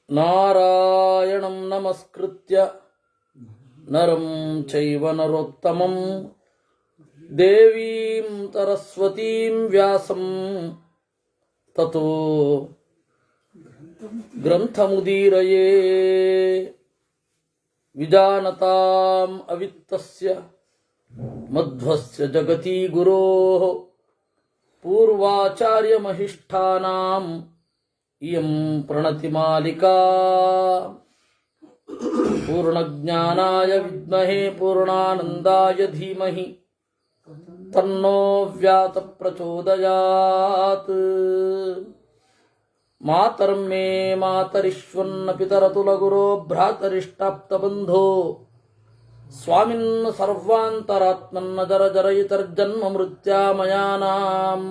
ನಾರಾಯಣಂ ನಮಸ್ಕೃತ್ಯ ನರಂ ಚೈವ ನರೋತ್ತಮಂ ದೇವೀಂ ಸರಸ್ವತೀಂ ವ್ಯಾಸಂ ತತೋ ಗ್ರಂಥಮುದೀರಯೇ ವಿಜಾನತಾಂ ಅವಿತ್ತಸ್ಯ ಮಧ್ವಸ್ಯ ಜಗತಿ ಗುರೋಃ ಪೂರ್ವಾಚಾರ್ಯಮಹಿಷ್ಠಾನಾಂ ಇಯಂ ಪ್ರಣತಿಮಾಲಿಕಾ ಪೂರ್ಣಜ್ಞಾನಾಯ ವಿದ್ಮಹೇ ಪೂರ್ಣಾನಂದಾಯ ಧೀಮಹಿ ತನ್ನೋ ವ್ಯಾತ ಪ್ರಚೋದಯಾತ್. ಮಾತರ್ಂ ಮೇ ಮಾತರಿಶ್ವನ್ನ ಪಿತರತುಲಗುರೋ ಭ್ರಾತರಿಷ್ಟಾಪ್ತಬಂಧೋ ಸ್ವಾಮಿನ್ ಸರ್ವಾಂತರಾತ್ಮನ್ನ ಜರ ಜರಯಿತರ್ಜನ್ಮ ಮೃತ್ಯಾಮಯಾನಾಂ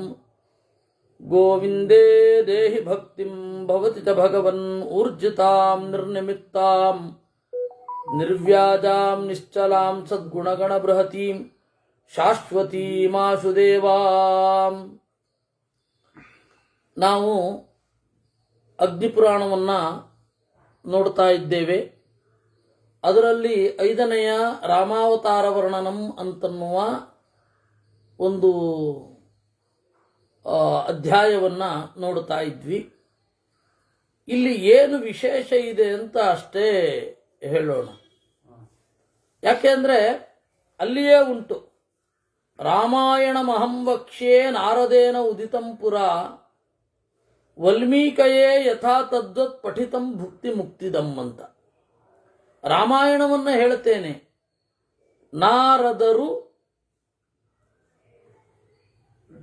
ಗೋವಿಂದೇ ದೇಹಿ ಭಕ್ತಿಂ ಭವತಿ ಚ ಭಗವನ್ ಊರ್ಜಿತಾಂ ನಿರ್ನಿಮಿತ್ತಾಂ ನಿರ್ವ್ಯಾಜಾಂ ನಿಶ್ಚಲಾಂ ಸದ್ಗುಣಗಣ ಬೃಹತೀಂ ಶಾಶ್ವತೀಮಾಶುದೇವಾಂ. ನಾವು ಅಗ್ನಿಪುರಾಣವನ್ನು ನೋಡ್ತಾ ಇದ್ದೇವೆ. ಅದರಲ್ಲಿ 5ನೆಯ ರಾಮಾವತಾರ ವರ್ಣನಂ ಅಂತನ್ನುವ ಒಂದು ಅಧ್ಯಾಯವನ್ನು ನೋಡ್ತಾ ಇದ್ವಿ. ಇಲ್ಲಿ ಏನು ವಿಶೇಷ ಇದೆ ಅಂತ ಅಷ್ಟೇ ಹೇಳೋಣ. ಯಾಕೆಂದ್ರೆ ಅಲ್ಲಿಯೇ ಉಂಟು, ರಾಮಾಯಣ ಮಹಂ ವಕ್ಷ್ಯೇ ನಾರದೇನ ಉದಿತಂ ಪುರ ವಲ್ಮೀಕಯೇ ಯಥಾ ತದ್ವತ್ ಪಠಿತಂ ಭುಕ್ತಿ ಮುಕ್ತಿದಂ ಅಂತ. ರಾಮಾಯಣವನ್ನು ಹೇಳ್ತೇನೆ, ನಾರದರು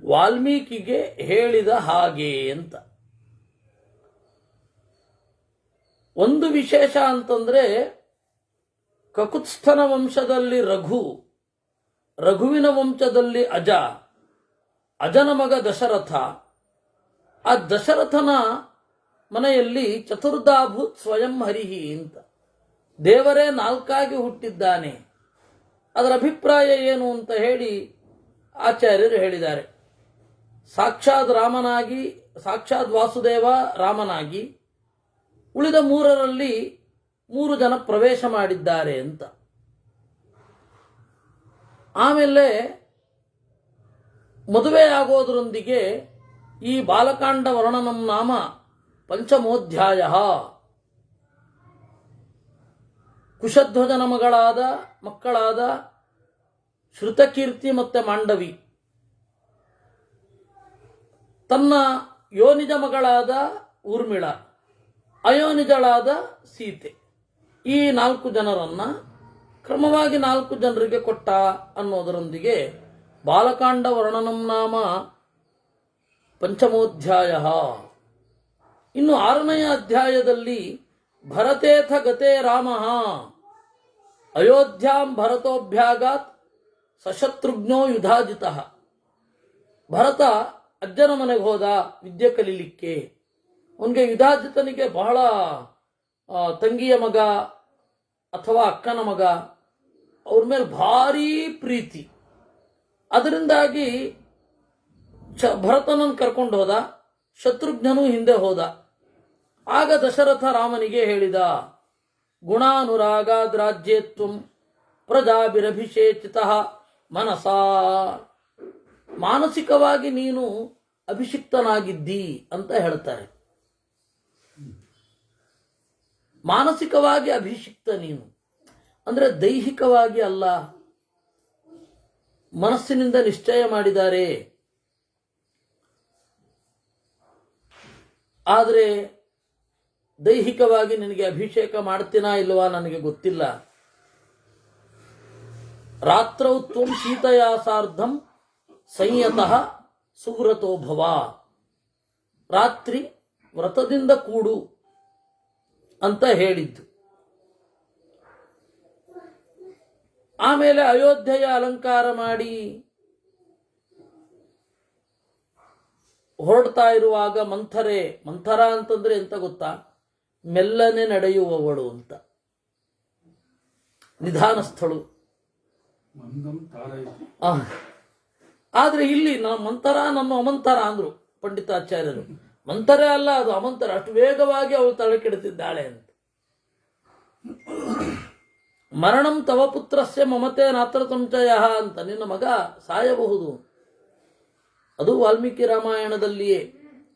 ವಾಲ್ಮೀಕಿಗೆ ಹೇಳಿದ ಹಾಗೆ ಅಂತ. ಒಂದು ವಿಶೇಷ ಅಂತಂದ್ರೆ, ಕಕುತ್ಸ್ಥನ ವಂಶದಲ್ಲಿ ರಘುವಿನ ವಂಶದಲ್ಲಿ ಅಜನ ಮಗ ದಶರಥ. ಆ ದಶರಥನ ಮನೆಯಲ್ಲಿ ಚತುರ್ಧಾಭೂತ್ ಸ್ವಯಂ ಹರಿಹಿ ಅಂತ, ದೇವರೇ 4 ಹುಟ್ಟಿದ್ದಾನೆ. ಅದರ ಅಭಿಪ್ರಾಯ ಏನು ಅಂತ ಹೇಳಿ ಆಚಾರ್ಯರು ಹೇಳಿದ್ದಾರೆ. ಸಾಕ್ಷಾತ್ ರಾಮನಾಗಿ, ಸಾಕ್ಷಾತ್ ವಾಸುದೇವ ರಾಮನಾಗಿ, ಉಳಿದ 3ರಲ್ಲಿ 3 ಜನ ಪ್ರವೇಶ ಮಾಡಿದ್ದಾರೆ ಅಂತ. ಆಮೇಲೆ ಮದುವೆ ಆಗೋದರೊಂದಿಗೆ ಈ ಬಾಲಕಾಂಡ ವರ್ಣನಂ ನಾಮ ಪಂಚಮೋಧ್ಯಾಯ. ಕುಶಧ್ವಜನ ಮಕ್ಕಳಾದ ಶ್ರುತಕೀರ್ತಿ ಮತ್ತೆ ಮಾಂಡವಿ, ತನ್ನ ಯೋನಿಜ ಮಗಳಾದ ಊರ್ಮಿಳ, ಅಯೋನಿಜಳಾದ ಸೀತೆ, ಈ 4 ಜನರನ್ನ ಕ್ರಮವಾಗಿ 4 ಜನರಿಗೆ ಕೊಟ್ಟ ಅನ್ನೋದರೊಂದಿಗೆ ಬಾಲಕಾಂಡ ವರ್ಣನಂ ನಾಮ ಪಂಚಮೋಧ್ಯಾಯ. ಇನ್ನು 6ನೆಯ ಅಧ್ಯಾಯದಲ್ಲಿ ಭರತೇಥ ಗತೆ ರಾಮ ಅಯೋಧ್ಯಾಂ ಭರತೋಭ್ಯಾಗಾತ್ ಸಶತ್ರುಘ್ನೋ ಯುಧಾಜಿತ. ಭರತ ಅಜ್ಜನ ಮನೆಗೆ ಹೋದ ವಿದ್ಯೆ ಕಲೀಲಿಕ್ಕೆ. ಅವನಿಗೆ ಯುಧಾಜಿತನಿಗೆ ಬಹಳ ತಂಗಿಯ ಮಗ ಅಥವಾ ಅಕ್ಕನ ಮಗ, ಅವ್ರ ಮೇಲೆ ಭಾರೀ ಪ್ರೀತಿ. ಅದರಿಂದಾಗಿ ಭರತನನ್ನು ಕರ್ಕೊಂಡು ಹೋದ, ಶತ್ರುಘ್ನನು ಹಿಂದೆ ಹೋದ. ಆಗ ದಶರಥ ರಾಮನಿಗೆ ಹೇಳಿದ, ಗುಣಾನುರಾಗಾದ್ ರಾಜ್ಯತ್ವಂ ಪ್ರಜಾಭಿರಭಿಷೇಚಿತಃ ಮನಸಾ. ಮಾನಸಿಕವಾಗಿ ನೀನು ಅಭಿಷಿಕ್ತನಾಗಿದ್ದಿ ಅಂತ ಹೇಳ್ತಾರೆ. ಮಾನಸಿಕವಾಗಿ ಅಭಿಷಿಕ್ತ ನೀನು ಅಂದ್ರೆ ದೈಹಿಕವಾಗಿ ಅಲ್ಲ, ಮನಸ್ಸಿನಿಂದ ನಿಶ್ಚಯ ಮಾಡಿದ್ದಾರೆ. ಆದರೆ ದೈಹಿಕವಾಗಿ ನಿನಗೆ ಅಭಿಷೇಕ ಮಾಡ್ತೀನಾ ಇಲ್ವಾ ನನಗೆ ಗೊತ್ತಿಲ್ಲ. ರಾತ್ರೌ ತ್ವಂ ಸೀತೆಯಾ ಸಾರ್ಧಂ ಸಂಯತಃ ಸುವ್ರತೋ ಭವ. ರಾತ್ರಿ ವ್ರತದಿಂದ ಕೂಡು ಅಂತ ಹೇಳಿದ್ದು. ಆಮೇಲೆ ಅಯೋಧ್ಯೆಯ ಅಲಂಕಾರ ಮಾಡಿ ಹೊರಡ್ತಾ ಇರುವಾಗ ಮಂಥರ ಅಂತಂದ್ರೆ ಎಂತ ಗೊತ್ತಾ, ಮೆಲ್ಲನೆ ನಡೆಯುವವಳು ಅಂತ, ನಿಧಾನಸ್ಥಳು. ಆದ್ರೆ ಇಲ್ಲಿ ಮಂಥರ ನಮ್ಮ ಅಮಂಥರ ಅಂದ್ರು ಪಂಡಿತಾಚಾರ್ಯರು. ಮಂಥರೆ ಅಲ್ಲ, ಅದು ಅಮಂತರ. ಅಷ್ಟು ವೇಗವಾಗಿ ಅವಳು ತಲೆ ಕೆಡುತ್ತಿದ್ದಾಳೆ ಅಂತ. ಮರಣಂ ತವ ಪುತ್ರಸ್ಯ ಮಮತೆ ನಾತ್ರ ಸಂಚಯ ಅಂತ, ನಿನ್ನ ಮಗ ಸಾಯಬಹುದು. ಅದು ವಾಲ್ಮೀಕಿ ರಾಮಾಯಣದಲ್ಲಿಯೇ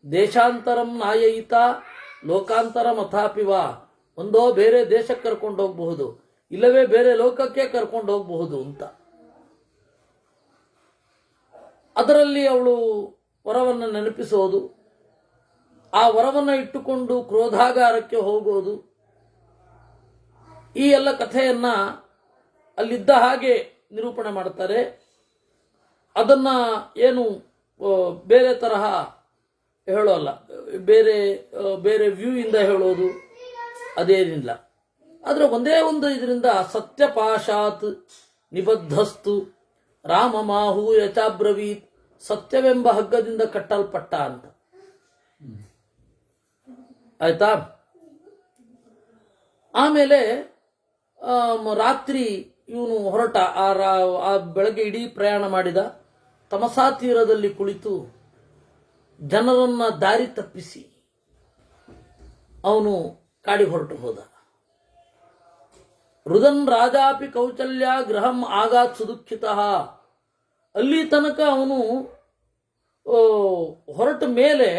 ದೇಶಾಂತರಂ ನಾಯಯಿತ ಲೋಕಾಂತರಂ ಅಥಾಪಿವ. ಒಂದೋ ಬೇರೆ ದೇಶಕ್ಕೆ ಕರ್ಕೊಂಡು ಹೋಗಬಹುದು, ಇಲ್ಲವೇ ಬೇರೆ ಲೋಕಕ್ಕೆ ಕರ್ಕೊಂಡು ಹೋಗಬಹುದು ಅಂತ. ಅದರಲ್ಲಿ ಅವಳು ವರವನ್ನು ನೆನಪಿಸೋದು, ಆ ವರವನ್ನು ಇಟ್ಟುಕೊಂಡು ಕ್ರೋಧಾಗಾರಕ್ಕೆ ಹೋಗೋದು, ಈ ಎಲ್ಲ ಕಥೆಯನ್ನ ಅಲ್ಲಿದ್ದ ಹಾಗೆ ನಿರೂಪಣೆ ಮಾಡ್ತಾರೆ. ಅದನ್ನ ಏನು ಬೇರೆ ತರಹ ಹೇಳೋಲ್ಲ, ಬೇರೆ ಬೇರೆ ವ್ಯೂ ಇಂದ ಹೇಳೋದು ಅದೇನಿಲ್ಲ. ಆದರೆ ಒಂದೇ ಒಂದು ಇದರಿಂದ ಸತ್ಯಪಾಶಾತ್ ನಿಬದ್ಧಸ್ತು ರಾಮ ಮಾಹು ಯಚಾಬ್ರವೀತ್, ಸತ್ಯವೆಂಬ ಹಗ್ಗದಿಂದ ಕಟ್ಟಲ್ಪಟ್ಟ ಅಂತ. ಆಯ್ತಾ? ಆಮೇಲೆ ರಾತ್ರಿ ಇವನು ಹೊರಟ, ಆ ಬೆಳಗ್ಗೆ ಇಡೀ ಪ್ರಯಾಣ ಮಾಡಿದ. ತಮಸಾ ತೀರದಲ್ಲಿ ಕುಳಿತು ಜನರನ್ನ ದಾರಿ ತಪ್ಪಿಸಿ ಅವನು ಕಾಡಿಗೆ ಹೊರಟು ಹೋದ. ರುದನ್ ರಾಜಾಪಿ ಕೌಚಲ್ಯ ಗೃಹಂ ಆಗಾತ್ ಸುದುಃಖಿತ. ಅಲ್ಲಿ ತನಕ ಅವನು ಹೊರಟ ಮೇಲೆ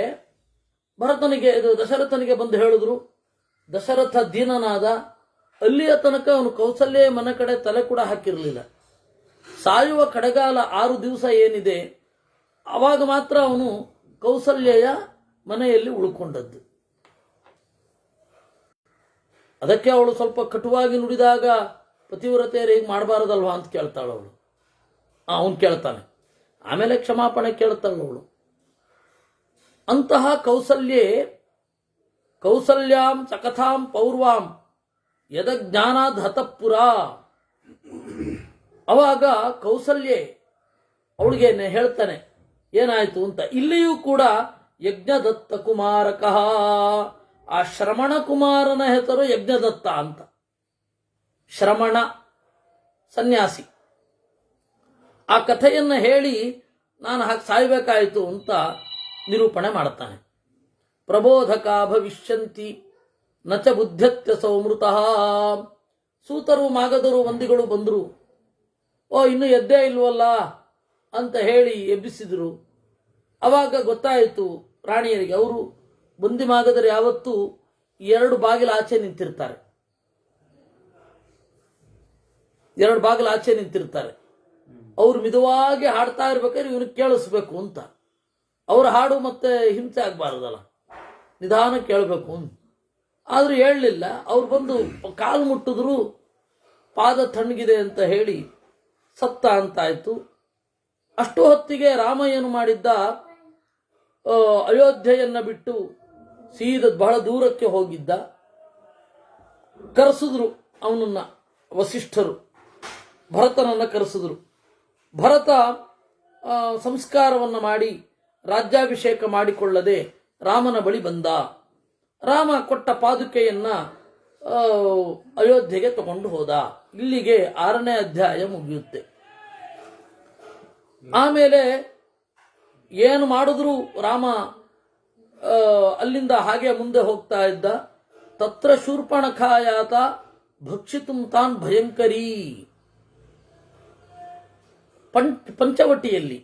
ಭರತನಿಗೆ, ಇದು ದಶರಥನಿಗೆ ಬಂದು ಹೇಳಿದ್ರು. ದಶರಥ ದೀನನಾದ. ಅಲ್ಲಿಯ ತನಕ ಅವನು ಕೌಸಲ್ಯ ಮನೆ ಕಡೆ ತಲೆ ಕೂಡ ಹಾಕಿರಲಿಲ್ಲ. ಸಾಯುವ ಕಡೆಗಾಲ 6 ದಿವಸ ಏನಿದೆ, ಆವಾಗ ಮಾತ್ರ ಅವನು ಕೌಸಲ್ಯೆಯ ಮನೆಯಲ್ಲಿ ಉಳ್ಕೊಂಡದ್ದು. ಅದಕ್ಕೆ ಅವಳು ಸ್ವಲ್ಪ ಕಟುವಾಗಿ ನುಡಿದಾಗ ಪತಿವ್ರತೆಯರು ಹೇಗೆ ಮಾಡಬಾರದಲ್ವಾ ಅಂತ ಕೇಳ್ತಾಳು ಅವಳು. ಅವನು ಕೇಳ್ತಾನೆ, ಆಮೇಲೆ ಕ್ಷಮಾಪಣೆ ಕೇಳ್ತಾಳು ಅವಳು. ಅಂತಹ ಕೌಸಲ್ಯಾಂ ಸಕಥಾಂ ಪೌರ್ವಾಂ ಯದ ಜ್ಞಾನಾದ್ ಹತಪುರ. ಅವಾಗ ಕೌಸಲ್ಯೆ ಅವಳಿಗೆ ಹೇಳ್ತಾನೆ ಏನಾಯ್ತು ಅಂತ. ಇಲ್ಲಿಯೂ ಕೂಡ ಯಜ್ಞದತ್ತ ಕುಮಾರಕಃ, ಆ ಶ್ರಮಣ ಕುಮಾರನ ಹೆಸರು ಯಜ್ಞದತ್ತ ಅಂತ. ಶ್ರಮಣ ಸನ್ಯಾಸಿ. ಆ ಕಥೆಯನ್ನು ಹೇಳಿ ನಾನು ಹಾಗೆ ಸಾಯ್ಬೇಕಾಯಿತು ಅಂತ ನಿರೂಪಣೆ ಮಾಡ್ತಾನೆ. ಪ್ರಬೋಧಕ ಭವಿಷ್ಯಂತಿ ನಚ ಬುದ್ಧತ್ಯ ಸೌಮೃತಃ. ಸೂತರು ಮಾಗದರು ವಂದಿಗಳು ಬಂದರು. ಇನ್ನು ಎದ್ದೇ ಇಲ್ವಲ್ಲ ಅಂತ ಹೇಳಿ ಎಬ್ಬಿಸಿದ್ರು. ಅವಾಗ ಗೊತ್ತಾಯಿತು ರಾಣಿಯರಿಗೆ, ಅವರು ಬಂದಿ ಮಾಗದರು ಯಾವತ್ತೂ 2 ಬಾಗಿಲ ಆಚೆ ನಿಂತಿರ್ತಾರೆ. 2 ಬಾಗಿಲ ಆಚೆ ನಿಂತಿರ್ತಾರೆ. ಅವ್ರು ಮಿದುವಾಗಿ ಹಾಡ್ತಾ ಇರ್ಬೇಕಾದ್ರೆ ಇವನು ಕೇಳಿಸ್ಬೇಕು ಅಂತ. ಅವ್ರ ಹಾಡು ಮತ್ತೆ ಹಿಂಸೆ ಆಗ್ಬಾರ್ದಲ್ಲ, ನಿಧಾನ ಕೇಳಬೇಕು. ಆದ್ರೂ ಹೇಳಲಿಲ್ಲ. ಅವ್ರು ಬಂದು ಕಾಲು ಮುಟ್ಟಿದ್ರು, ಪಾದ ತಣ್ಣಗಿದೆ ಅಂತ ಹೇಳಿ ಸತ್ತ ಅಂತಾಯ್ತು. ಅಷ್ಟು ಹೊತ್ತಿಗೆ ರಾಮ ಏನು ಮಾಡಿದ್ದ, ಅಯೋಧ್ಯೆಯನ್ನ ಬಿಟ್ಟು ಸೀದಾ ಬಹಳ ದೂರಕ್ಕೆ ಹೋಗಿದ್ದ. ಕರೆಸಿದ್ರು ಅವನನ್ನ ವಸಿಷ್ಠರು, ಭರತನನ್ನ ಕರೆಸಿದ್ರು. ಭರತ ಸಂಸ್ಕಾರವನ್ನು ಮಾಡಿ ರಾಜ್ಯಾಭಿಷೇಕ ಮಾಡಿಕೊಳ್ಳದೆ ರಾಮನ ಬಳಿ ಬಂದ. ರಾಮ ಕೊಟ್ಟ ಪಾದುಕೆಯನ್ನ ಅಯೋಧ್ಯೆಗೆ ತಗೊಂಡು ಹೋದ. ಇಲ್ಲಿಗೆ 6ನೇ ಅಧ್ಯಾಯ ಮುಗಿಯುತ್ತೆ. ಆಮೇಲೆ ಏನು ಮಾಡಿದ್ರು ರಾಮ ಅಲ್ಲಿಂದ ಹಾಗೆ ಮುಂದೆ ಹೋಗ್ತಾ ಇದ್ದ. ತತ್ರ ಶೂರ್ಪಣಖಾಯಾತ ಭಕ್ಷಿತುಂ ತಾನ್ ಭಯಂಕರಿ. ಪಂಚವಟಿಯಲ್ಲಿ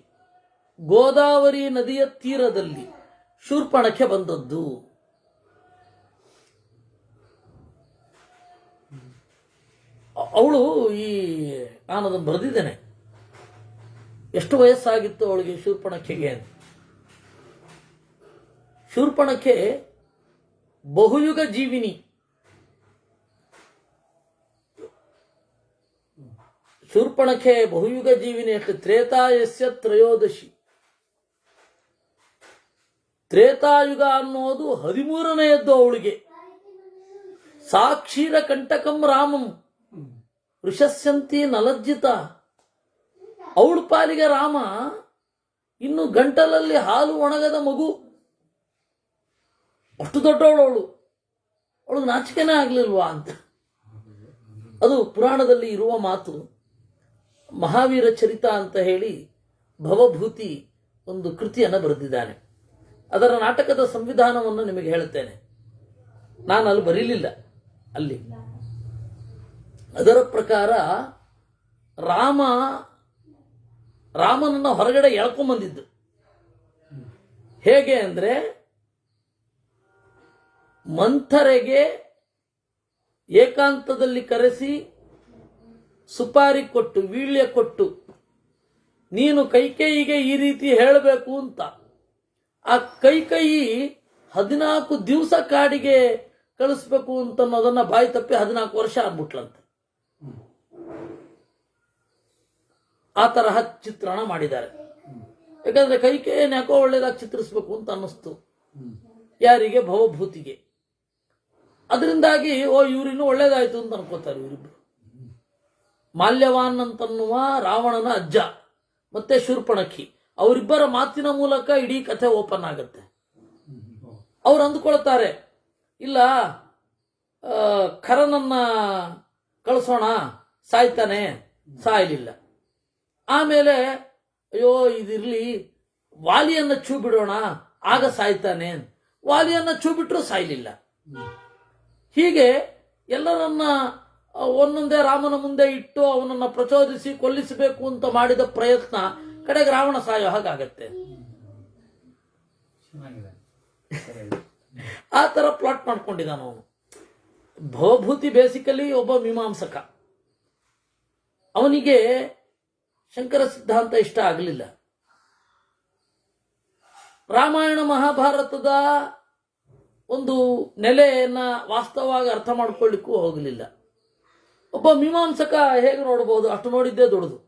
ಗೋದಾವರಿ ನದಿಯ ತೀರದಲ್ಲಿ ಶೂರ್ಪಣಖೆ ಬಂದದ್ದು. ಅವಳು ನಾನು ಅದನ್ನು ಬರೆದಿದ್ದೇನೆ, ಎಷ್ಟು ವಯಸ್ಸಾಗಿತ್ತು ಅವಳಿಗೆ ಶೂರ್ಪಣಖೆಗೆ. ಶೂರ್ಪಣಖೆ ಬಹುಯುಗ ಜೀವಿನಿ. ಶೂರ್ಪಣಖೆ ಬಹುಯುಗ ಜೀವಿನಿ. ಅಷ್ಟು ತ್ರೇತಾಯಸ್ಯ ತ್ರಯೋದಶಿ. ತ್ರೇತಾಯುಗ ಅನ್ನೋದು 13ನೇಯದ್ದು ಅವಳಿಗೆ. ಸಾಕ್ಷೀರ ಕಂಟಕಂ ರಾಮಂ ಋಷಸ್ಯಂತಿ ನಲಜ್ಜಿತ. ಅವಳ ಪಾಲಿಗೆ ರಾಮ ಇನ್ನು ಗಂಟಲಲ್ಲಿ ಹಾಲು ಒಣಗದ ಮಗು. ಅಷ್ಟು ದೊಡ್ಡವಳು ಅವಳಿಗೆ ನಾಚಿಕೆನೇ ಆಗ್ಲಿಲ್ವಾ ಅಂತ. ಅದು ಪುರಾಣದಲ್ಲಿ ಇರುವ ಮಾತು. ಮಹಾವೀರ ಚರಿತ ಅಂತ ಹೇಳಿ ಭವಭೂತಿ ಒಂದು ಕೃತಿಯನ್ನು ಬರೆದಿದ್ದಾನೆ. ಅದರ ನಾಟಕದ ಸಂವಿಧಾನವನ್ನು ನಿಮಗೆ ಹೇಳ್ತೇನೆ. ನಾನು ಅಲ್ಲಿ ಬರೀಲಿಲ್ಲ. ಅಲ್ಲಿ ಅದರ ಪ್ರಕಾರ ರಾಮನನ್ನ ಹೊರಗಡೆ ಎಳ್ಕೊಂಬಂದಿದ್ದು ಹೇಗೆ ಅಂದ್ರೆ, ಮಂಥರೆಗೆ ಏಕಾಂತದಲ್ಲಿ ಕರೆಸಿ ಸುಪಾರಿ ಕೊಟ್ಟು ವೀಳ್ಯ ಕೊಟ್ಟು ನೀನು ಕೈಕೇಯಿಗೆ ಈ ರೀತಿ ಹೇಳಬೇಕು ಅಂತ. ಆ ಕೈಕೇಯಿ 14 ದಿವಸ ಕಾಡಿಗೆ ಕಳಿಸ್ಬೇಕು ಅಂತ ಅನ್ನೋದನ್ನ ಬಾಯಿ ತಪ್ಪಿ 14 ವರ್ಷ ಆಗ್ಬಿಟ್ಲಂತೆ. ಆ ತರಹ ಚಿತ್ರಣ ಮಾಡಿದ್ದಾರೆ. ಯಾಕಂದ್ರೆ ಕೈಕೇಯನ್ನು ಯಾಕೋ ಒಳ್ಳೇದಾಗಿ ಚಿತ್ರಿಸ್ಬೇಕು ಅಂತ ಅನ್ನಿಸ್ತು ಯಾರಿಗೆ, ಭವಭೂತಿಗೆ. ಅದರಿಂದಾಗಿ ಇವರಿನ್ನೂ ಒಳ್ಳೇದಾಯ್ತು ಅಂತ ಅನ್ಕೋತಾರೆ ಇವರಿಬ್ರು. ಮಾಲ್ಯವಾನ್ ಅಂತನ್ನುವ ರಾವಣನ ಅಜ್ಜ ಮತ್ತೆ ಶೂರ್ಪಣಖಿ, ಅವರಿಬ್ಬರ ಮಾತಿನ ಮೂಲಕ ಇಡೀ ಕಥೆ ಓಪನ್ ಆಗುತ್ತೆ. ಅವ್ರು ಅಂದ್ಕೊಳ್ತಾರೆ, ಇಲ್ಲ ಖರನನ್ನ ಕಳಿಸೋಣ, ಸಾಯ್ತಾನೆ, ಸಾಯಲಿಲ್ಲ. ಆಮೇಲೆ ಅಯ್ಯೋ ಇದಿರ್ಲಿ, ವಾಲಿಯನ್ನ ಛೂ ಬಿಡೋಣ, ಆಗ ಸಾಯ್ತಾನೆ, ವಾಲಿಯನ್ನ ಛೂ ಬಿಟ್ರು ಸಾಯ್ಲಿಲ್ಲ. ಹೀಗೆ ಎಲ್ಲರನ್ನ ಒಂದೊಂದೇ ರಾಮನ ಮುಂದೆ ಇಟ್ಟು ಅವನನ್ನ ಪ್ರಚೋದಿಸಿ ಕೊಲ್ಲಿಸಬೇಕು ಅಂತ ಮಾಡಿದ ಪ್ರಯತ್ನ ಕಡೆಗೆ ರಾವಣ ಸಾಯೋ ಹಾಗಾಗತ್ತೆ. ಆ ತರ ಪ್ಲಾಟ್ ಮಾಡ್ಕೊಂಡಿದ್ದಾನ ಅವನು. ಭವಭೂತಿ ಬೇಸಿಕಲಿ ಒಬ್ಬ ಮೀಮಾಂಸಕ. ಅವನಿಗೆ ಶಂಕರ ಸಿದ್ಧಾಂತ ಇಷ್ಟ ಆಗಲಿಲ್ಲ. ರಾಮಾಯಣ ಮಹಾಭಾರತದ ಒಂದು ನೆಲೆಯನ್ನ ವಾಸ್ತವವಾಗಿ ಅರ್ಥ ಮಾಡ್ಕೊಳ್ಳಿಕ್ಕೂ ಹೋಗಲಿಲ್ಲ. ಒಬ್ಬ ಮೀಮಾಂಸಕ ಹೇಗೆ ನೋಡಬಹುದು, ಅಷ್ಟು ನೋಡಿದ್ದೇ ದೊಡ್ಡದು.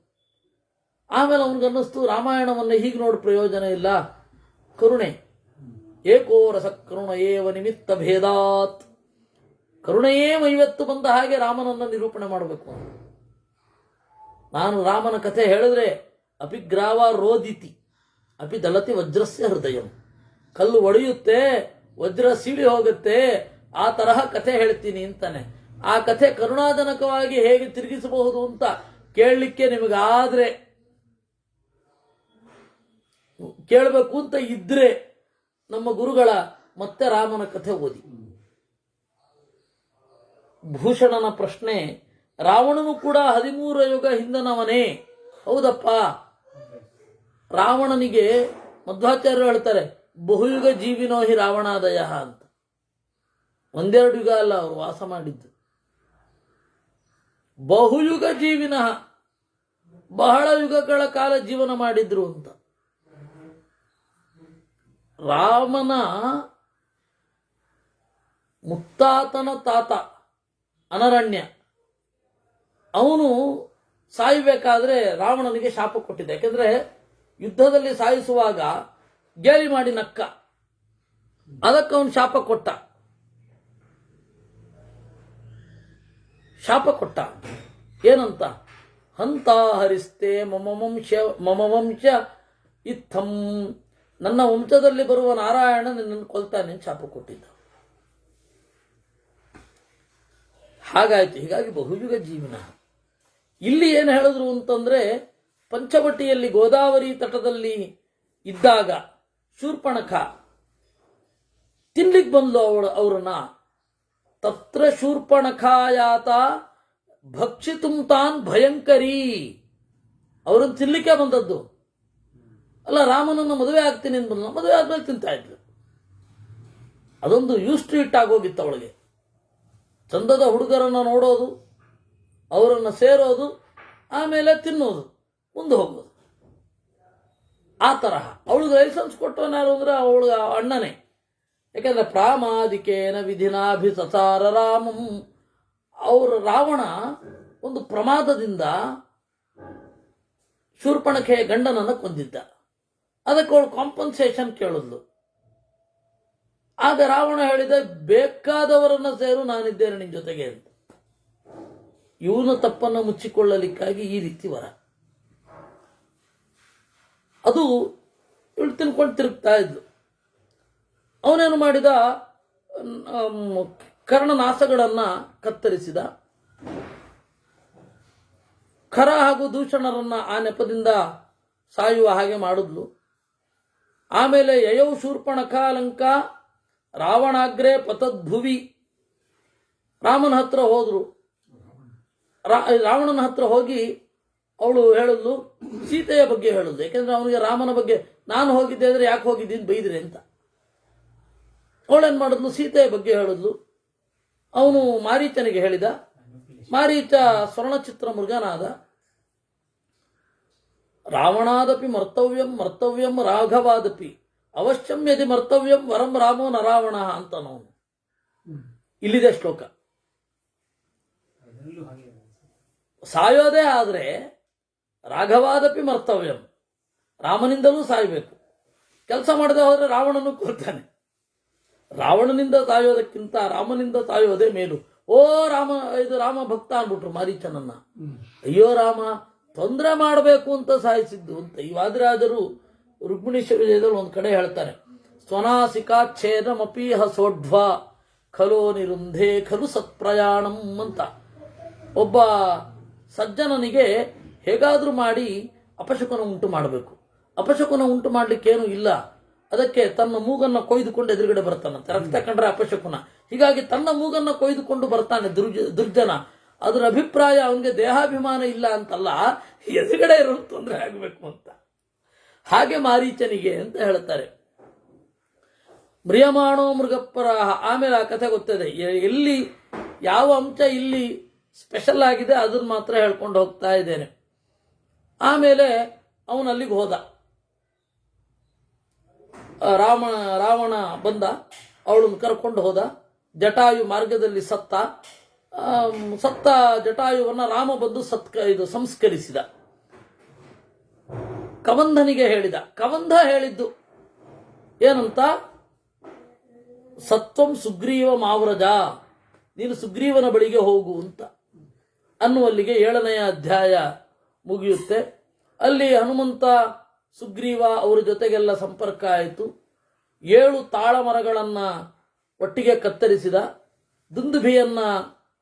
ಆಮೇಲೆ ಅವನಿಗನ್ನಿಸ್ತು ರಾಮಾಯಣವನ್ನು ಹೀಗೆ ನೋಡಿ ಪ್ರಯೋಜನ ಇಲ್ಲ, ಕರುಣೆ ಏಕೋರಸ ಕರುಣಯೇವ ನಿಮಿತ್ತ ಭೇದಾತ್, ಕರುಣೆಯೇ ಮೈವತ್ತು ಬಂದ ಹಾಗೆ ರಾಮನನ್ನ ನಿರೂಪಣೆ ಮಾಡಬೇಕು. ನಾನು ರಾಮನ ಕಥೆ ಹೇಳಿದ್ರೆ ಅಪಿಗ್ರಾವ ರೋದಿತಿ ಅಪಿ ದಲತಿ ವಜ್ರಸ್ಯ ಹೃದಯಂ, ಕಲ್ಲು ಒಡೆಯುತ್ತೆ, ವಜ್ರ ಸೀಳಿ ಹೋಗುತ್ತೆ, ಆ ತರಹ ಕಥೆ ಹೇಳ್ತೀನಿ ಅಂತಾನೆ. ಆ ಕಥೆ ಕರುಣಾಜನಕವಾಗಿ ಹೇಗೆ ತಿರುಗಿಸಬಹುದು ಅಂತ ಕೇಳಲಿಕ್ಕೆ ನಿಮಗಾದ್ರೆ, ಕೇಳಬೇಕು ಅಂತ ಇದ್ರೆ ನಮ್ಮ ಗುರುಗಳ ಮತ್ತೆ ರಾಮನ ಕಥೆ ಓದಿ. ಭೂಷಣನ ಪ್ರಶ್ನೆ, ರಾವಣನು ಕೂಡ 13 ಯುಗ ಹಿಂದನವನೇ? ಹೌದಪ್ಪ. ರಾವಣನಿಗೆ ಮಧ್ವಾಚಾರ್ಯರು ಹೇಳ್ತಾರೆ, ಬಹುಯುಗ ಜೀವಿನೋ ಹಿ ರಾವಣಾದಯ ಅಂತ. 1-2 ಯುಗ ಅಲ್ಲ ಅವರು ವಾಸ ಮಾಡಿದ್ದು, ಬಹುಯುಗ ಜೀವಿನ, ಬಹಳ ಯುಗಗಳ ಕಾಲ ಜೀವನ ಮಾಡಿದ್ರು ಅಂತ. ರಾಮನ ಮುತ್ತಾತನ ತಾತ ಅನರಣ್ಯ, ಅವನು ಸಾಯಬೇಕಾದ್ರೆ ರಾವಣನಿಗೆ ಶಾಪ ಕೊಟ್ಟಿದ್ದ. ಯಾಕೆಂದ್ರೆ ಯುದ್ಧದಲ್ಲಿ ಸಾಯಿಸುವಾಗ ಗೇಲಿ ಮಾಡಿ ನಕ್ಕ, ಅದಕ್ಕೆ ಅವನು ಶಾಪ ಕೊಟ್ಟ. ಏನಂತ? ಹಂತ ಹರಿಸ್ತೆ ಮಮ ವಂಶ ಇತ್ತಂ, ನನ್ನ ವಂಶದಲ್ಲಿ ಬರುವ ನಾರಾಯಣ ನಿನ್ನನ್ನು ಕೊಲ್ತಾನೆ ಶಾಪ ಕೊಟ್ಟಿದ್ದ. ಹಾಗಾಯ್ತು. ಹೀಗಾಗಿ ಬಹುಯುಗ ಜೀವನ. ಇಲ್ಲಿ ಏನು ಹೇಳಿದ್ರು ಅಂತಂದ್ರೆ, ಪಂಚವಟಿಯಲ್ಲಿ ಗೋದಾವರಿ ತಟದಲ್ಲಿ ಇದ್ದಾಗ ಶೂರ್ಪಣಖ ತಿನ್ಲಿಕ್ಕೆ ಬಂದ್ಲು ಅವರನ್ನ. ತತ್ರ ಶೂರ್ಪಣಖಾಯಾತ ಭಕ್ಷಿತುಂ ತಾನ್ ಭಯಂಕರಿ, ಅವರನ್ನು ತಿನ್ಲಿಕ್ಕೆ ಬಂದದ್ದು ಅಲ್ಲ. ರಾಮನನ್ನು ಮದುವೆ ಆಗ್ತೀನಿ ಅಂತ ಬಂದ, ಮದುವೆ ಆದ್ಮೇಲೆ ತಿಂತಾ ಇದ್ಲು. ಅದೊಂದು ಯೂಸ್ಟ್ರೀಟ್ ಆಗೋಗಿತ್ತು ಅವಳಿಗೆ. ಚಂದದ ಹುಡುಗರನ್ನು ನೋಡೋದು, ಅವರನ್ನು ಸೇರೋದು, ಆಮೇಲೆ ತಿನ್ನೋದು, ಮುಂದೆ ಹೋಗೋದು. ಆ ತರಹ ಅವಳಿಗೆ ಲೈಸೆನ್ಸ್ ಕೊಟ್ಟವನಾರು ಅಂದ್ರೆ ಅವಳಿಗೆ ಅಣ್ಣನೇ. ಯಾಕೆಂದ್ರೆ ಪ್ರಾಮಾದಿಕೇನ ವಿಧಿನಾಭಿಸಸಾರ ರಾಮಂ, ರಾವಣ ಒಂದು ಪ್ರಮಾದದಿಂದ ಶೂರ್ಪಣಖೆಯ ಗಂಡನನ್ನು ಕೊಂದಿದ್ದ. ಅದಕ್ಕೆ ಅವಳು ಕಾಂಪನ್ಸೇಷನ್ ಕೇಳಿದ್ಲು. ಆಗ ರಾವಣ ಹೇಳಿದ, ಬೇಕಾದವರನ್ನ ಸೇರು, ನಾನಿದ್ದೇನೆ ನಿನ್ ಜೊತೆಗೆ ಅಂತ. ಇವನ ತಪ್ಪನ್ನು ಮುಚ್ಚಿಕೊಳ್ಳಲಿಕ್ಕಾಗಿ ಈ ರೀತಿ ವರ. ಅದು ಇವಳು ತಿನ್ಕೊಂಡು ತಿರುಗ್ತಾ ಇದ್ಲು. ಅವನೇನು ಮಾಡಿದ, ಕರ್ಣನಾಸಗಳನ್ನ ಕತ್ತರಿಸಿದ. ಖರ ಹಾಗೂ ದೂಷಣರನ್ನ ಆ ನೆಪದಿಂದ ಸಾಯುವ ಹಾಗೆ ಮಾಡಿದ್ಲು. ಆಮೇಲೆ ಯಯೌ ಶೂರ್ಪಣಖಾಲಂಕ ರಾವಣಾಗ್ರೆ ಪತದ್ಭುವಿ. ರಾಮನ ಹತ್ರ ಹೋದ್ರು. ರಾವಣನ ಹತ್ರ ಹೋಗಿ ಅವಳು ಹೇಳಿದ್ಲು ಸೀತೆಯ ಬಗ್ಗೆ ಹೇಳಿದ್ಲು. ಯಾಕೆಂದ್ರೆ ಅವನಿಗೆ ರಾಮನ ಬಗ್ಗೆ ನಾನು ಹೋಗಿದ್ದೆ ಅಂದ್ರೆ ಯಾಕೆ ಹೋಗಿದ್ದೀನಿ ಬೈದ್ರಿ ಅಂತ. ಅವಳೇನ್ ಮಾಡಿದ್ಲು, ಸೀತೆಯ ಬಗ್ಗೆ ಹೇಳಿದ್ಲು. ಅವನು ಮಾರೀಚನಿಗೆ ಹೇಳಿದ. ಮಾರೀಚ ಸ್ವರ್ಣಚಿತ್ರ ಮೃಗನಾದ. ರಾವಣಾದಪಿ ಮರ್ತವ್ಯಂ ಮರ್ತವ್ಯಂ ರಾಘವಾದಪಿ ಅವಶ್ಯಂ ಯದಿ ಮರ್ತವ್ಯಂ ವರಂ ರಾಮೋ ನ ರಾವಣ ಅಂತ ನಾವು ಇಲ್ಲಿದೆ ಶ್ಲೋಕ. ಸಾಯೋದೇ ಆದ್ರೆ ರಾಘವಾದಪಿ ಮರ್ತವ್ಯಂ, ರಾಮನಿಂದಲೂ ಸಾಯಬೇಕು. ಕೆಲಸ ಮಾಡದೆ ಹೋದ್ರೆ ರಾವಣನು ಕೊಲ್ತಾನೆ. ರಾವಣನಿಂದ ಸಾಯೋದಕ್ಕಿಂತ ರಾಮನಿಂದ ಸಾಯೋದೇ ಮೇಲು. ಓ ರಾಮ, ಇದು ರಾಮ ಭಕ್ತ ಅನ್ಬಿಟ್ರು ಮಾರೀಚನನ್ನ. ಅಯ್ಯೋ ರಾಮ ತೊಂದರೆ ಮಾಡಬೇಕು ಅಂತ ಸಾಯಿಸಿದ್ದು ಅಂತ. ಈ ವಾದಿರಾಜರು ರುಕ್ಮಿಣೀಶ್ವರ ವಿಜಯದಲ್ಲಿ ಒಂದು ಕಡೆ ಹೇಳ್ತಾರೆ, ಸ್ವನಾಸಿಕಾಚ್ಛೇದಮಪೀಹ ಸೋಢ್ವ ಖಲೋ ನಿರುಂಧೆ ಖಲು ಸತ್ಪ್ರಯಾಣಂ ಅಂತ. ಒಬ್ಬ ಸಜ್ಜನನಿಗೆ ಹೇಗಾದ್ರೂ ಮಾಡಿ ಅಪಶಕುನ ಉಂಟು ಮಾಡಬೇಕು. ಅಪಶಕುನ ಉಂಟು ಮಾಡ್ಲಿಕ್ಕೇನು ಇಲ್ಲ, ಅದಕ್ಕೆ ತನ್ನ ಮೂಗನ್ನ ಕೊಯ್ದುಕೊಂಡು ಎದುರುಗಡೆ ಬರ್ತಾನಂತೆ. ರಕ್ತ ಕಂಡ್ರೆ ಅಪಶಕುನ. ಹೀಗಾಗಿ ತನ್ನ ಮೂಗನ್ನ ಕೊಯ್ದುಕೊಂಡು ಬರ್ತಾನೆ ದುರ್ಜನ. ಅದರ ಅಭಿಪ್ರಾಯ ಅವನಿಗೆ ದೇಹಾಭಿಮಾನ ಇಲ್ಲ ಅಂತಲ್ಲ, ಎದುರುಗಡೆ ಇರೋ ತೊಂದರೆ ಆಗಬೇಕು ಅಂತ. ಹಾಗೆ ಮಾರೀಚನಿಗೆ ಅಂತ ಹೇಳ್ತಾರೆ. ಮ್ರಿಯಮಾಣೋ ಮೃಗಪ್ಪರ. ಆಮೇಲೆ ಆ ಕಥೆ ಗೊತ್ತದೆ. ಎಲ್ಲಿ ಯಾವ ಅಂಶ ಇಲ್ಲಿ ಸ್ಪೆಷಲ್ ಆಗಿದೆ ಅದನ್ನ ಮಾತ್ರ ಹೇಳ್ಕೊಂಡು ಹೋಗ್ತಾ ಇದ್ದೇನೆ. ಆಮೇಲೆ ಅವನು ಅಲ್ಲಿಗೆ ಹೋದ. ರಾವಣ ಬಂದ, ಅವಳನ್ನು ಕರ್ಕೊಂಡು ಹೋದ. ಜಟಾಯು ಮಾರ್ಗದಲ್ಲಿ ಸತ್ತ ಜಟಾಯುವನ್ನ ರಾಮ ಬಂದು ಸಂಸ್ಕರಿಸಿದ. ಕವಂಧನಿಗೆ ಹೇಳಿದ. ಕವಂಧ ಹೇಳಿದ್ದು ಏನಂತ, ಸತ್ವಂ ಸುಗ್ರೀವ ಮಾವ್ರಜ, ನೀನು ಸುಗ್ರೀವನ ಬಳಿಗೆ ಹೋಗು ಅಂತ ಅನ್ನುವಲ್ಲಿಗೆ 7ನೇ ಅಧ್ಯಾಯ ಮುಗಿಯುತ್ತೆ. ಅಲ್ಲಿ ಹನುಮಂತ ಸುಗ್ರೀವ ಅವರ ಜೊತೆಗೆಲ್ಲ ಸಂಪರ್ಕ ಆಯಿತು. 7 ತಾಳ ಮರಗಳನ್ನ ಒಟ್ಟಿಗೆ ಕತ್ತರಿಸಿದ.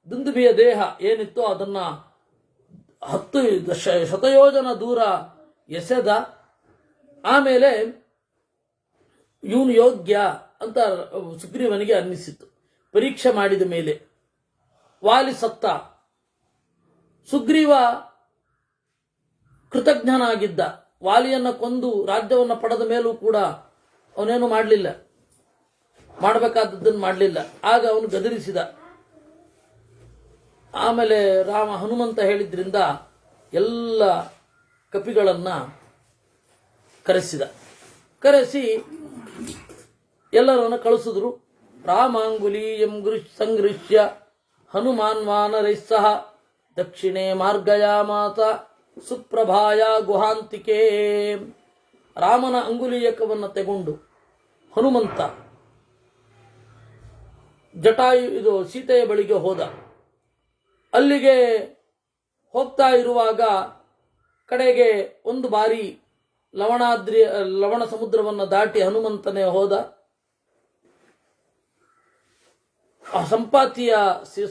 ದುಂದುಭಿಯ ದೇಹ ಏನಿತ್ತೋ ಅದನ್ನ 10 ಶತಯೋಜನ ದೂರ ಎಸೆದ. ಆಮೇಲೆ ಇವನು ಯೋಗ್ಯ ಅಂತ ಸುಗ್ರೀವನಿಗೆ ಅನ್ನಿಸಿತು. ಪರೀಕ್ಷೆ ಮಾಡಿದ ಮೇಲೆ ವಾಲಿ ಸತ್ತ. ಸುಗ್ರೀವ ಕೃತಜ್ಞನಾಗಿದ್ದ. ವಾಲಿಯನ್ನ ಕೊಂದು ರಾಜ್ಯವನ್ನ ಪಡೆದ ಮೇಲೂ ಕೂಡ ಅವನೇನು ಮಾಡಲಿಲ್ಲ, ಮಾಡಬೇಕಾದದ್ದನ್ನು ಮಾಡಲಿಲ್ಲ. ಆಗ ಅವನು ಗದರಿಸಿದ. ಆಮೇಲೆ ಹನುಮಂತ ಹೇಳಿದ್ರಿಂದ ಎಲ್ಲ ಕಪಿಗಳನ್ನ ಕರೆಸಿ ಎಲ್ಲರನ್ನ ಕಳಿಸಿದ್ರು. ರಾಮಾಂಗುಲೀಯಂ ಸಂಗೃಹ್ಯ ಹನುಮಾನ್ ವಾನರೈಸ್ಸಹ ದಕ್ಷಿಣೆ ಮಾರ್ಗಯಾಮಾತ ಸುಪ್ರಭಾಯ ಗುಹಾಂತಿಕೆ. ರಾಮನ ಅಂಗುಲೀಯಕವನ್ನು ತೆಗೊಂಡು ಹನುಮಂತ ಸೀತೆಯ ಬಳಿಗೆ ಹೋದ. ಅಲ್ಲಿಗೆ ಹೋಗ್ತಾ ಇರುವಾಗ ಕಡೆಗೆ ಒಂದು ಬಾರಿ ಲವಣ ಸಮುದ್ರವನ್ನು ದಾಟಿ ಹನುಮಂತನೇ ಹೋದ.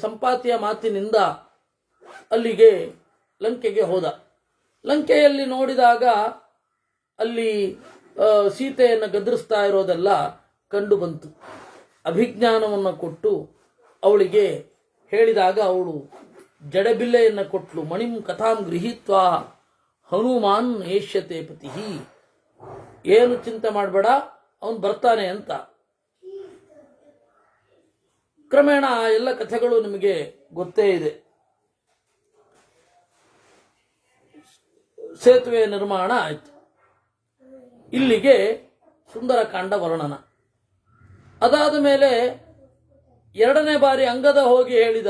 ಸಂಪಾತಿಯ ಮಾತಿನಿಂದ ಅಲ್ಲಿಗೆ ಲಂಕೆಗೆ ಹೋದ. ಲಂಕೆಯಲ್ಲಿ ನೋಡಿದಾಗ ಅಲ್ಲಿ ಸೀತೆಯನ್ನು ಗದರಿಸ್ತಾ ಇರೋದೆಲ್ಲ ಕಂಡು ಬಂತು. ಅಭಿಜ್ಞಾನವನ್ನು ಕೊಟ್ಟು ಅವಳಿಗೆ ಹೇಳಿದಾಗ ಅವಳು ಜಡಬಿಲ್ಲೆಯನ್ನು ಕೊಟ್ಲು. ಮಣಿಂ ಕಥಾಂ ಗೃಹೀತ್ವ ಹನುಮಾನ್ ಏಷ್ಯತೆ ಪತಿ, ಏನು ಚಿಂತೆ ಮಾಡಬೇಡ, ಅವನು ಬರ್ತಾನೆ ಅಂತ. ಕ್ರಮೇಣ ಆ ಎಲ್ಲ ಕಥೆಗಳು ನಿಮಗೆ ಗೊತ್ತೇ ಇದೆ. ಸೇತುವೆ ನಿರ್ಮಾಣ ಆಯಿತು. ಇಲ್ಲಿಗೆ ಸುಂದರಕಾಂಡ ವರ್ಣನ. ಅದಾದ ಮೇಲೆ 2ನೇ ಬಾರಿ ಅಂಗದ ಹೋಗಿ ಹೇಳಿದ.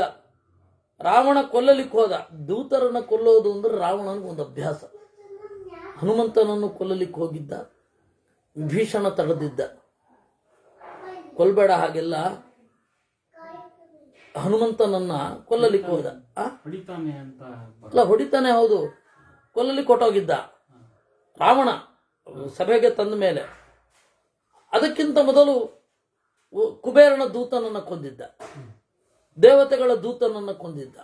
ರಾವಣ ಕೊಲ್ಲಲಿಕ್ಕೆ ಹೋದ. ದೂತರನ್ನು ಕೊಲ್ಲೋದು ಅಂದ್ರೆ ರಾವಣನಿಗೆ ಒಂದು ಅಭ್ಯಾಸ. ಹನುಮಂತನನ್ನು ಕೊಲ್ಲಲಿಕ್ಕೆ ಹೋಗಿದ್ದ. ವಿಭೀಷಣ ತಡೆದಿದ್ದ. ಕೊಲ್ಬೇಡ ಹಾಗೆಲ್ಲ. ಹನುಮಂತನನ್ನ ಕೊಲ್ಲಲಿಕ್ಕೆ ಹೋದ. ಅಲ್ಲ, ಹೊಡಿತಾನೆ, ಹೌದು, ಕೊಲ್ಲಲಿಕ್ಕೆ ಕೊಟ್ಟೋಗಿದ್ದ ರಾವಣ ಸಭೆಗೆ ತಂದ ಮೇಲೆ. ಅದಕ್ಕಿಂತ ಮೊದಲು ಕುಬೇರನ ದೂತನನ್ನು ಕೊಂದಿದ್ದ, ದೇವತೆಗಳ ದೂತನನ್ನು ಕೊಂದಿದ್ದ.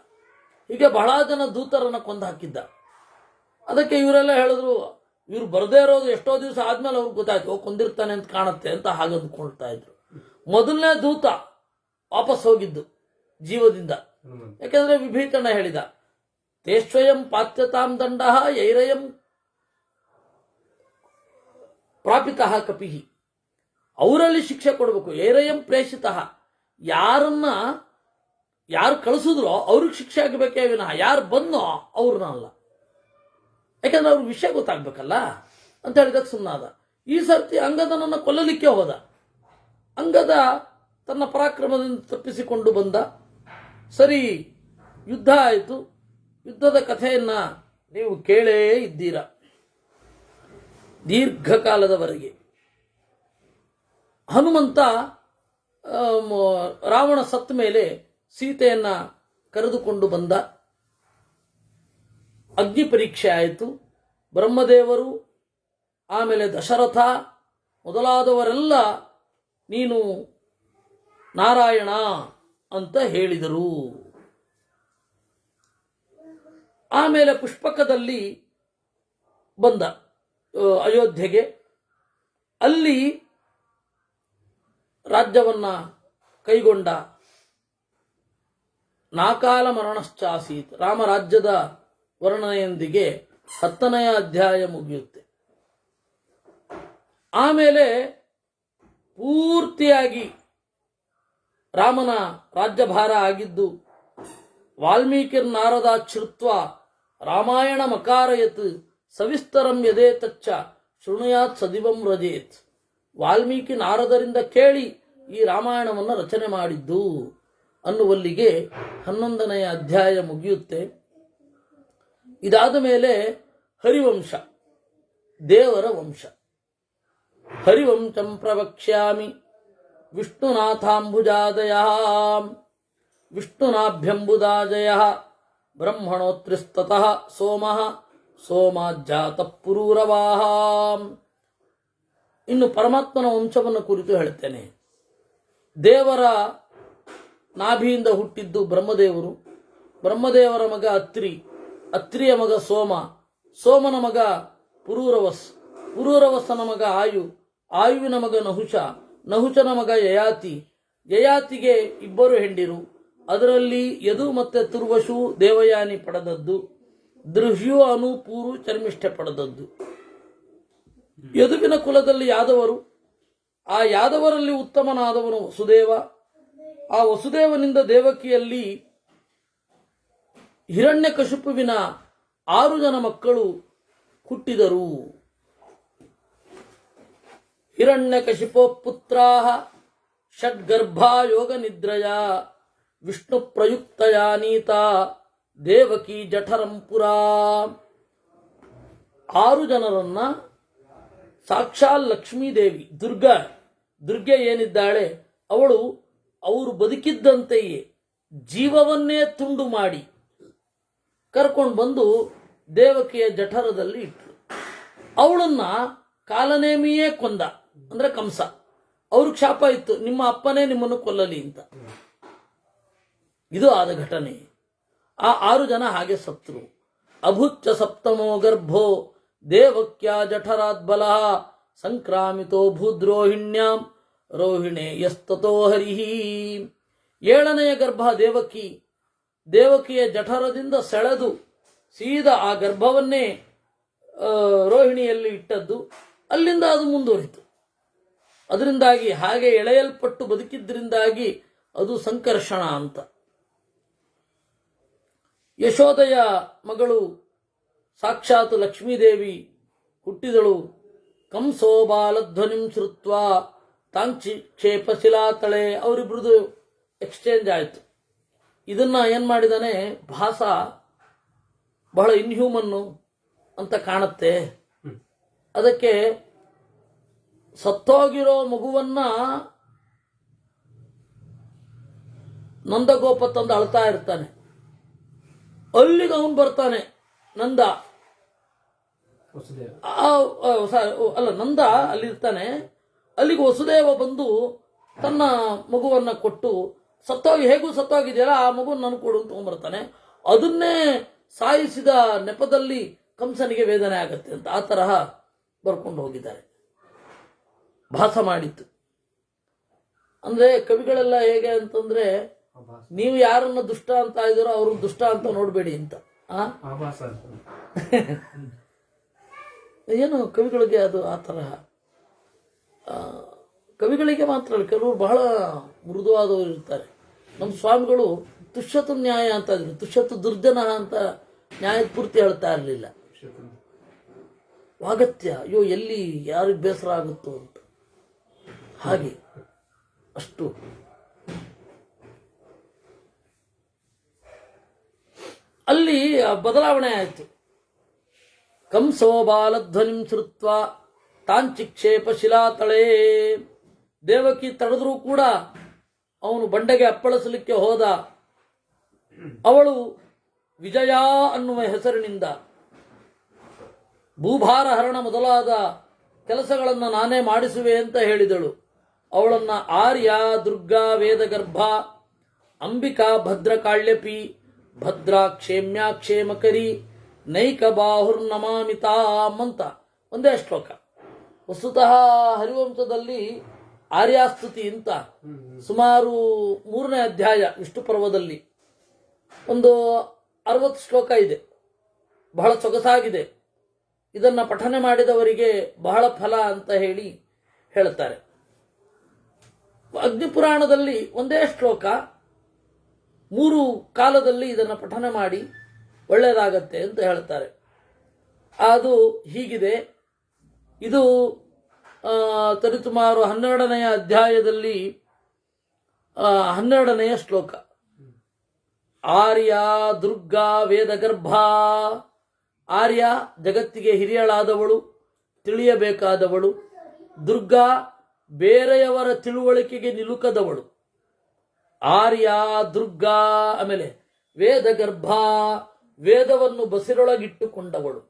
ಹೀಗೆ ಬಹಳ ಜನ ದೂತರನ್ನು ಕೊಂದು ಹಾಕಿದ್ದ. ಅದಕ್ಕೆ ಇವರೆಲ್ಲ ಹೇಳಿದ್ರು, ಇವ್ರು ಬರದೇ ಇರೋದು ಎಷ್ಟೋ ದಿವಸ ಆದ್ಮೇಲೆ ಅವ್ರಿಗೆ ಗೊತ್ತಾಯ್ತು, ಕೊಂದಿರ್ತಾನೆ ಅಂತ ಕಾಣುತ್ತೆ ಅಂತ ಹಾಗೆ ಅಂದ್ಕೊಳ್ತಾ ಇದ್ರು. ಮೊದಲನೇ ದೂತ ವಾಪಸ್ ಹೋಗಿದ್ದು ಜೀವದಿಂದ. ಯಾಕೆಂದ್ರೆ ವಿಭೀಷಣ ಹೇಳಿದ, ತೇಷ್ವಯಂ ಪಾತ್ಯತಾಂ ದಂಡ ಯೈರಯಂ ಪ್ರಾಪಿತಃ ಕಪಿಹಿ. ಅವರಲ್ಲಿ ಶಿಕ್ಷೆ ಕೊಡಬೇಕು. ಯೈರಯಂ ಪ್ರೇಷಿತಃ, ಯಾರು ಕಳಿಸಿದ್ರೋ ಅವ್ರಿಗೆ ಶಿಕ್ಷೆ ಆಗಬೇಕೇ ವಿನಃ ಯಾರು ಬಂದೋ ಅವ್ರನ್ನ ಅಲ್ಲ. ಯಾಕಂದ್ರೆ ಅವ್ರಿಗೆ ವಿಷಯ ಗೊತ್ತಾಗ್ಬೇಕಲ್ಲ ಅಂತ ಹೇಳಿದಕ್ಕೆ ಸುಮ್ಮನಾದ. ಈ ಸರ್ತಿ ಅಂಗದನನ್ನು ಕೊಲ್ಲಲಿಕ್ಕೆ ಹೋದ. ಅಂಗದ ತನ್ನ ಪರಾಕ್ರಮದಿಂದ ತಪ್ಪಿಸಿಕೊಂಡು ಬಂದ. ಸರಿ, ಯುದ್ಧ ಆಯಿತು. ಯುದ್ಧದ ಕಥೆಯನ್ನ ನೀವು ಕೇಳೇ ಇದ್ದೀರಾ ದೀರ್ಘಕಾಲದವರೆಗೆ. ಹನುಮಂತ ರಾವಣ ಸತ್ತ ಮೇಲೆ ಸೀತೆಯನ್ನ ಕರೆದುಕೊಂಡು ಬಂದ. ಅಗ್ನಿ ಪರೀಕ್ಷೆ ಆಯಿತು. ಬ್ರಹ್ಮದೇವರು ಆಮೇಲೆ ದಶರಥ ಮೊದಲಾದವರೆಲ್ಲ ನೀನು ನಾರಾಯಣ ಅಂತ ಹೇಳಿದರು. ಆಮೇಲೆ ಪುಷ್ಪಕದಲ್ಲಿ ಬಂದ ಅಯೋಧ್ಯೆಗೆ. ಅಲ್ಲಿ ರಾಜ್ಯವನ್ನ ಕೈಗೊಂಡ. ನಾಕಾಲ ಮರಣಶ್ಚಾಸೀತ್, ರಾಮರಾಜ್ಯದ ವರ್ಣನೆಯೊಂದಿಗೆ 10ನೇ ಅಧ್ಯಾಯ ಮುಗಿಯುತ್ತೆ. ಆಮೇಲೆ ಪೂರ್ತಿಯಾಗಿ ರಾಮನ ರಾಜ್ಯಭಾರ ಆಗಿದ್ದು ವಾಲ್ಮೀಕಿರ್ ನಾರದಾಚ್ಛೃತ್ವ ರಾಮಾಯಣ ಮಕಾರಯತ್ ಸವಿಸ್ತರಂ ಯದೇತಚ್ಚ ಶೃಣುಯಾತ್ ಸದಿವಂ ರಜೇತ್. ವಾಲ್ಮೀಕಿ ನಾರದರಿಂದ ಕೇಳಿ ಈ ರಾಮಾಯಣವನ್ನು ರಚನೆ ಮಾಡಿದ್ದು ಅನ್ನುವಲ್ಲಿಗೆ 11ನೇ ಅಧ್ಯಾಯ ಮುಗಿಯುತ್ತೆ. ಇದಾದ ಮೇಲೆ ಹರಿವಂಶ, ದೇವರ ವಂಶ. ಹರಿವಂಶಂ ಪ್ರವಕ್ಷ್ಯಾಮಿ ವಿಷ್ಣುನಾಥಾಂಬುಜಾದಯ ವಿಷ್ಣುನಾಭ್ಯಂಬುದಾಜಯ ಬ್ರಹ್ಮಣೋತ್ರಿಸ್ತತಃ ಸೋಮಃ ಸೋಮಾಜ್ಜಾತಃ ಪುರೂರವಾಹ. ಇನ್ನು ಪರಮಾತ್ಮನ ವಂಶವನ್ನು ಕುರಿತು ಹೇಳ್ತೇನೆ. ದೇವರ ನಾಭಿಯಿಂದ ಹುಟ್ಟಿದ್ದು ಬ್ರಹ್ಮದೇವರು. ಬ್ರಹ್ಮದೇವರ ಮಗ ಅತ್ರಿ, ಅತ್ರಿಯ ಮಗ ಸೋಮ, ಸೋಮನ ಮಗ ಪುರೂರವಸ್, ಪುರೂರವಸ್ಸನ ಮಗ ಆಯು, ಆಯುವಿನ ಮಗ ನಹುಷ, ನಹುಷನ ಮಗ ಯಯಾತಿ, ಯಯಾತಿಗೆ 2 ಹೆಂಡಿರು. ಅದರಲ್ಲಿ ಯದು ಮತ್ತೆ ತುರ್ವಶು ದೇವಯಾನಿ ಪಡೆದದ್ದು, ದೃಹ್ಯು ಅನು ಪೂರು ಚರ್ಮಿಷ್ಠೆ ಪಡೆದದ್ದು. ಯದುವಿನ ಕುಲದಲ್ಲಿ ಯಾದವರು. ಆ ಯಾದವರಲ್ಲಿ ಉತ್ತಮನಾದವನು ವಸುದೇವ. ಆ ವಸುದೇವನಿಂದ ದೇವಕಿಯಲ್ಲಿ ಹಿರಣ್ಯಕಶಿಪುವಿನ 6 ಜನ ಮಕ್ಕಳು ಹುಟ್ಟಿದರು. ಹಿರಣ್ಯಕಶಿಪೋ ಪುತ್ರಾಃ ಷಡ್ಗರ್ಭಾ ಯೋಗ ನಿದ್ರಯ ವಿಷ್ಣು ಪ್ರಯುಕ್ತಯಾ ನೀತಾ ದೇವಕಿ ಜಠರಂಪುರಾ. 6 ಜನರನ್ನ ಸಾಕ್ಷಾತ್ ಲಕ್ಷ್ಮೀದೇವಿ, ದುರ್ಗೆ ಏನಿದ್ದಾಳೆ ಅವರು ಬದುಕಿದ್ದಂತೆಯೇ ಜೀವವನ್ನೇ ತುಂಡು ಮಾಡಿ ಕರ್ಕೊಂಡು ಬಂದು ದೇವಕಿಯ ಜಠರದಲ್ಲಿ ಇಟ್ಟರು. ಅವಳನ್ನ ಕಾಲನೇಮಿಯೇ ಕೊಂದ, ಅಂದ್ರೆ ಕಂಸ. ಅವ್ರಿಗೆ ಶಾಪ ಇತ್ತು, ನಿಮ್ಮ ಅಪ್ಪನೇ ನಿಮ್ಮನ್ನು ಕೊಲ್ಲಲಿ ಅಂತ. ಇದು ಆದ ಘಟನೆ. ಆ 6 ಜನ ಹಾಗೆ ಸತ್ರು. ಅಭುಚ್ಚ ಸಪ್ತಮೋ ಗರ್ಭೋ ದೇವಕ್ಯ ಜಠರಾದ್ಬಲ ಸಂಕ್ರಾಮಿತೋ ಭೂದ್ರೋಹಿಣ್ಯಾಂ ರೋಹಿಣೆ ಯಸ್ತತೋ ಹರಿಹಿ. 7ನೆಯ ಗರ್ಭ ದೇವಕಿ. ದೇವಕಿಯ ಜಠರದಿಂದ ಸೆಳೆದು ಸೀದಾ ಆ ಗರ್ಭವನ್ನೇ ರೋಹಿಣಿಯಲ್ಲಿ ಇಟ್ಟದ್ದು. ಅಲ್ಲಿಂದ ಅದು ಮುಂದುವರಿತು. ಅದರಿಂದಾಗಿ ಹಾಗೆ ಎಳೆಯಲ್ಪಟ್ಟು ಬದುಕಿದ್ರಿಂದಾಗಿ ಅದು ಸಂಕರ್ಷಣ ಅಂತ. ಯಶೋದೆಯ ಮಗಳು ಸಾಕ್ಷಾತ್ ಲಕ್ಷ್ಮೀದೇವಿ ಹುಟ್ಟಿದಳು. ಕಂಸೋ ಬಾಲಧ್ವನಿಂ ಶ್ರುತ್ವ ತಾಂಚಿ ಕ್ಷೇಪ ಶಿಲಾತಳೆ. ಅವರಿಬ್ರದು ಎಕ್ಸ್ಚೇಂಜ್ ಆಯಿತು. ಇದನ್ನ ಏನ್ ಮಾಡಿದಾನೆ ಭಾಸ, ಬಹಳ ಇನ್ಹ್ಯೂಮನ್ನು ಅಂತ ಕಾಣುತ್ತೆ. ಅದಕ್ಕೆ ಸತ್ತೋಗಿರೋ ಮಗುವನ್ನ ನಂದಗೋಪ ತಂದು ಅಳ್ತಾ ಇರ್ತಾನೆ. ಅಲ್ಲಿಗೆ ಅವನು ಬರ್ತಾನೆ ನಂದ. ನಂದ ಅಲ್ಲಿರ್ತಾನೆ. ಅಲ್ಲಿಗೆ ವಸುದೇವ ಬಂದು ತನ್ನ ಮಗುವನ್ನ ಕೊಟ್ಟು, ಹೇಗೂ ಸತ್ತೋಗಿದೆಯಲ್ಲ ಆ ಮಗುವನ್ನು ನಾನು ಕೊಡು ತಗೊಂಡ್ಬರ್ತಾನೆ. ಅದನ್ನೇ ಸಾಯಿಸಿದ ನೆಪದಲ್ಲಿ ಕಂಸನಿಗೆ ವೇದನೆ ಆಗತ್ತೆ ಅಂತ. ಆ ತರಹ ಬರ್ಕೊಂಡು ಹೋಗಿದ್ದಾರೆ. ಭಾಸ ಮಾಡಿತ್ತು. ಅಂದ್ರೆ ಕವಿಗಳೆಲ್ಲ ಹೇಗೆ ಅಂತಂದ್ರೆ, ನೀವು ಯಾರನ್ನ ದುಷ್ಟ ಅಂತ ಇದ್ದೀರೋ ಅವ್ರನ್ನ ದುಷ್ಟ ಅಂತ ನೋಡ್ಬೇಡಿ ಅಂತ. ಏನು ಕವಿಗಳಿಗೆ ಅದು ಆ ತರಹ. ಕವಿಗಳಿಗೆ ಮಾತ್ರ ಅಲ್ಲ, ಕೆಲವರು ಬಹಳ ಮೃದುವಾದವರು ಇರ್ತಾರೆ. ನಮ್ಮ ಸ್ವಾಮಿಗಳು ತುಷ್ಯತು ನ್ಯಾಯ ಅಂತ ಇದ್ರು, ತುಷ್ಯತು ದುರ್ಜನ ಅಂತ ನ್ಯಾಯದ ಪೂರ್ತಿ ಹೇಳ್ತಾ ಇರಲಿಲ್ಲ. ವಾಗತ್ಯ, ಅಯ್ಯೋ ಎಲ್ಲಿ ಯಾರಿಗೆ ಬೇಸರ ಆಗುತ್ತೋ ಅಂತ. ಹಾಗೆ ಅಷ್ಟು ಅಲ್ಲಿ ಬದಲಾವಣೆ ಆಯಿತು. ಕಂಸೋ ಬಾಲಧ್ವನಿಂ ಶ್ರುತ್ವ ತಾಂಚಿಕ್ಷೇಪ ಶಿಲಾತಳೇ. ದೇವಕಿ ತಡೆದ್ರೂ ಕೂಡ ಅವನು ಬಂಡೆಗೆ ಅಪ್ಪಳಿಸಲಿಕ್ಕೆ ಹೋದ. ಅವಳು ವಿಜಯ ಅನ್ನುವ ಹೆಸರಿನಿಂದ ಭೂಭಾರ ಹರಣ ಮೊದಲಾದ ಕೆಲಸಗಳನ್ನು ನಾನೇ ಮಾಡಿಸುವೆ ಅಂತ ಹೇಳಿದಳು. ಅವಳನ್ನ ಆರ್ಯ, ದುರ್ಗಾ, ವೇದಗರ್ಭ, ಅಂಬಿಕಾ, ಭದ್ರಕಾಳ್ಯಪಿ, ಭದ್ರಾ, ಕ್ಷೇಮ್ಯಾ, ಕ್ಷೇಮಕರಿ, ನೈಕ ಬಾಹುರ್ನಮಾಮಿತಾಂ ಅಂತ ಒಂದೇ ಶ್ಲೋಕ. ವಸ್ತುತಃ ಹರಿವಂಶದಲ್ಲಿ ಆರ್ಯಾಸ್ತುತಿ ಅಂತ ಸುಮಾರು 3ನೇ ಅಧ್ಯಾಯ ವಿಷ್ಣು ಪರ್ವದಲ್ಲಿ ಒಂದು 60 ಶ್ಲೋಕ ಇದೆ. ಬಹಳ ಸೊಗಸಾಗಿದೆ. ಇದನ್ನ ಪಠನೆ ಮಾಡಿದವರಿಗೆ ಬಹಳ ಫಲ ಅಂತ ಹೇಳಿ ಹೇಳ್ತಾರೆ. ಅಗ್ನಿಪುರಾಣದಲ್ಲಿ ಒಂದೇ ಶ್ಲೋಕ 3 ಕಾಲದಲ್ಲಿ ಇದನ್ನು ಪಠನೆ ಮಾಡಿ ಒಳ್ಳೆಯದಾಗತ್ತೆ ಅಂತ ಹೇಳ್ತಾರೆ. ಅದು ಹೀಗಿದೆ. ಇದು ಸರಿಸುಮಾರು 12ನೇ ಅಧ್ಯಾಯದಲ್ಲಿ 12ನೆಯ ಶ್ಲೋಕ. ಆರ್ಯ, ದುರ್ಗಾ, ವೇದಗರ್ಭ. ಆರ್ಯ ಜಗತ್ತಿಗೆ ಹಿರಿಯಳಾದವಳು, ತಿಳಿಯಬೇಕಾದವಳು. ದುರ್ಗಾ ಬೇರೆಯವರ ತಿಳುವಳಿಕೆಗೆ ನಿಲುಕದವಳು. ಆರ್ಯ, ದುರ್ಗಾ. ಆಮೇಲೆ ವೇದಗರ್ಭ, ವೇದವನ್ನು ಬಸಿರೊಳಗಿಟ್ಟುಕೊಂಡವಳು.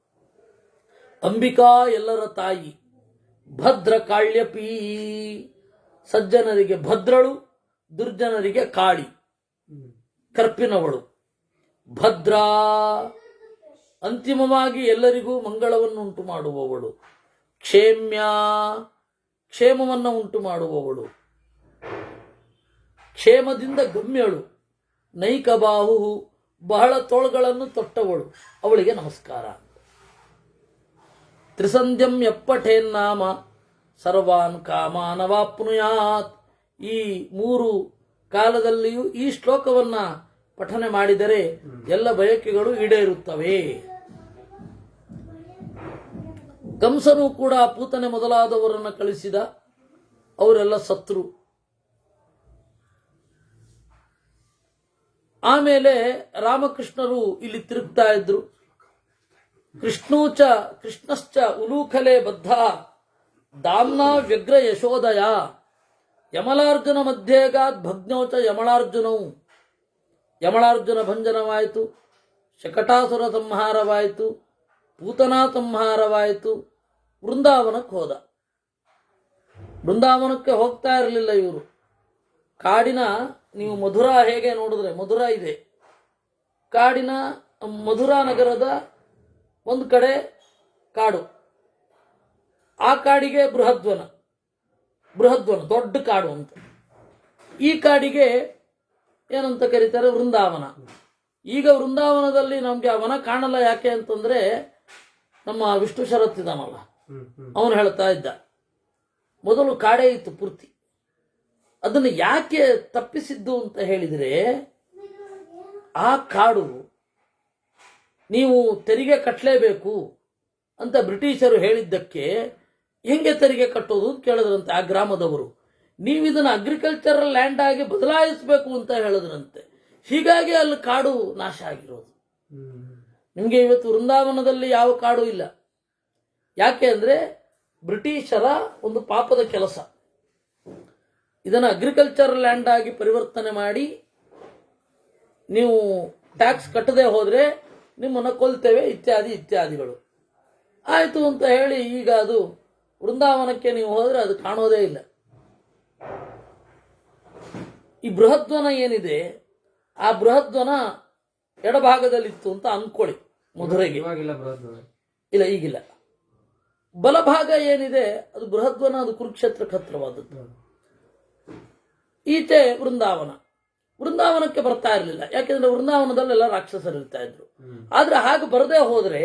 ಅಂಬಿಕಾ, ಎಲ್ಲರ ತಾಯಿ. ಭದ್ರ ಕಾಳ್ಯಪಿ, ಸಜ್ಜನರಿಗೆ ಭದ್ರಳು, ದುರ್ಜನರಿಗೆ ಕಾಳಿ, ಕರ್ಪಿನವಳು. ಭದ್ರಾ, ಅಂತಿಮವಾಗಿ ಎಲ್ಲರಿಗೂ ಮಂಗಳವನ್ನು ಉಂಟು ಮಾಡುವವಳು. ಕ್ಷೇಮ್ಯ, ಕ್ಷೇಮವನ್ನು ಉಂಟು ಮಾಡುವವಳು. ಕ್ಷೇಮದಿಂದ ಗಮ್ಯಳು. ನೈಕ ಬಾಹು, ಬಹಳ ತೋಳುಗಳನ್ನು ತೊಟ್ಟವಳು. ಅವಳಿಗೆ ನಮಸ್ಕಾರ. ತ್ರಿಸಂಧ್ಯಂ ಯಪ್ಪಠೇನ್ನಾಮ ಸರ್ವಾನ್ ಕಾಮಾನವಾಪ್ನುಯಾತ್. ಈ 3 ಕಾಲದಲ್ಲಿಯೂ ಈ ಶ್ಲೋಕವನ್ನ ಪಠನೆ ಮಾಡಿದರೆ ಎಲ್ಲ ಬಯಕೆಗಳು ಈಡೇರುತ್ತವೆ. ಕಂಸನು ಕೂಡ ಪೂತನೆ ಮೊದಲಾದವರನ್ನು ಕಳಿಸಿದ. ಅವರೆಲ್ಲ ಸತ್ರು. ಆಮೇಲೆ ರಾಮಕೃಷ್ಣರು ಇಲ್ಲಿ ತಿರುಗ್ತಾ ಇದ್ರು. ಕೃಷ್ಣಶ್ಚ ಉಲೂಖಲೆ ಬದ್ಧ ದಾಮ್ನಾ ವ್ಯಗ್ರ ಯಶೋದಯ. ಯಮಲಾರ್ಜುನ ಮಧ್ಯೇಗಾದ್ ಭಗ್ನೌಚ ಯಮಳಾರ್ಜುನವು. ಯಮಳಾರ್ಜುನ ಭಂಜನವಾಯಿತು, ಶಕಟಾಸುರ ಸಂಹಾರವಾಯಿತು, ಪೂತನಾ ಸಂಹಾರವಾಯಿತು. ವೃಂದಾವನಕ್ಕೆ ಹೋದ. ಬೃಂದಾವನಕ್ಕೆ ಹೋಗ್ತಾ ಇರಲಿಲ್ಲ ಇವರು. ಕಾಡಿನ, ನೀವು ಮಧುರಾ ಹೇಗೆ ನೋಡಿದ್ರೆ ಮಧುರಾ ಇದೆ. ಕಾಡಿನ ಮಧುರಾ ನಗರದ ಒಂದು ಕಡೆ ಕಾಡು. ಆ ಕಾಡಿಗೆ ಬೃಹದ್ವನ ದೊಡ್ಡ ಕಾಡು ಅಂತ. ಈ ಕಾಡಿಗೆ ಏನಂತ ಕರೀತಾರೆ? ವೃಂದಾವನ. ಈಗ ವೃಂದಾವನದಲ್ಲಿ ನಮ್ಗೆ ಆ ವನ ಕಾಣಲ್ಲ. ಯಾಕೆ ಅಂತಂದ್ರೆ ನಮ್ಮ ವಿಷ್ಣು ಶರತ್ ಇದಾನಲ್ಲ, ಅವನು ಹೇಳ್ತಾ ಇದ್ದ, ಮೊದಲು ಕಾಡೇ ಇತ್ತು ಪೂರ್ತಿ. ಅದನ್ನು ಯಾಕೆ ತಪ್ಪಿಸಿದ್ದು ಅಂತ ಹೇಳಿದರೆ, ಆ ಕಾಡು ನೀವು ತೆರಿಗೆ ಕಟ್ಟಲೇಬೇಕು ಅಂತ ಬ್ರಿಟಿಷರು ಹೇಳಿದ್ದಕ್ಕೆ ಹೆಂಗೆ ತೆರಿಗೆ ಕಟ್ಟೋದು ಅಂತ ಕೇಳಿದ್ರಂತೆ ಆ ಗ್ರಾಮದವರು. ನೀವು ಇದನ್ನು ಅಗ್ರಿಕಲ್ಚರಲ್ ಲ್ಯಾಂಡ್ ಆಗಿ ಬದಲಾಯಿಸಬೇಕು ಅಂತ ಹೇಳಿದ್ರಂತೆ. ಹೀಗಾಗಿ ಅಲ್ಲಿ ಕಾಡು ನಾಶ ಆಗಿರೋದು. ನಿಮಗೆ ಇವತ್ತು ವೃಂದಾವನದಲ್ಲಿ ಯಾವ ಕಾಡು ಇಲ್ಲ. ಯಾಕೆ ಅಂದ್ರೆ ಬ್ರಿಟಿಷರ ಒಂದು ಪಾಪದ ಕೆಲಸ. ಇದನ್ನು ಅಗ್ರಿಕಲ್ಚರಲ್ ಲ್ಯಾಂಡ್ ಆಗಿ ಪರಿವರ್ತನೆ ಮಾಡಿ ನೀವು ಟ್ಯಾಕ್ಸ್ ಕಟ್ಟದೆ ಹೋದ್ರೆ ನಿಮ್ಮನ್ನು ಕೊಲ್ತೇವೆ ಇತ್ಯಾದಿ ಇತ್ಯಾದಿಗಳು ಆಯಿತು ಅಂತ ಹೇಳಿ ಈಗ ಅದು ವೃಂದಾವನಕ್ಕೆ ನೀವು ಹೋದರೆ ಅದು ಕಾಣೋದೇ ಇಲ್ಲ. ಈ ಬೃಹದ್ವನ ಏನಿದೆ, ಆ ಬೃಹದ್ವನ ಎಡಭಾಗದಲ್ಲಿತ್ತು ಅಂತ ಅಂದ್ಕೊಳ್ಳಿ. ಮಧುರೆಗೆ ಇಲ್ಲ, ಈಗಿಲ್ಲ. ಬಲಭಾಗ ಏನಿದೆ ಅದು ಬೃಹದ್ವನ, ಅದು ಕುರುಕ್ಷೇತ್ರಕ್ಕೆ ಹತ್ತಿರವಾದದ್ದು. ಈಚೆ ವೃಂದಾವನಕ್ಕೆ ಬರ್ತಾ ಇರಲಿಲ್ಲ, ಯಾಕೆಂದ್ರೆ ವೃಂದಾವನದಲ್ಲೆಲ್ಲ ರಾಕ್ಷಸರು ಇರ್ತಾ ಇದ್ರು. ಆದ್ರೆ ಹಾಗೆ ಬರದೇ ಹೋದ್ರೆ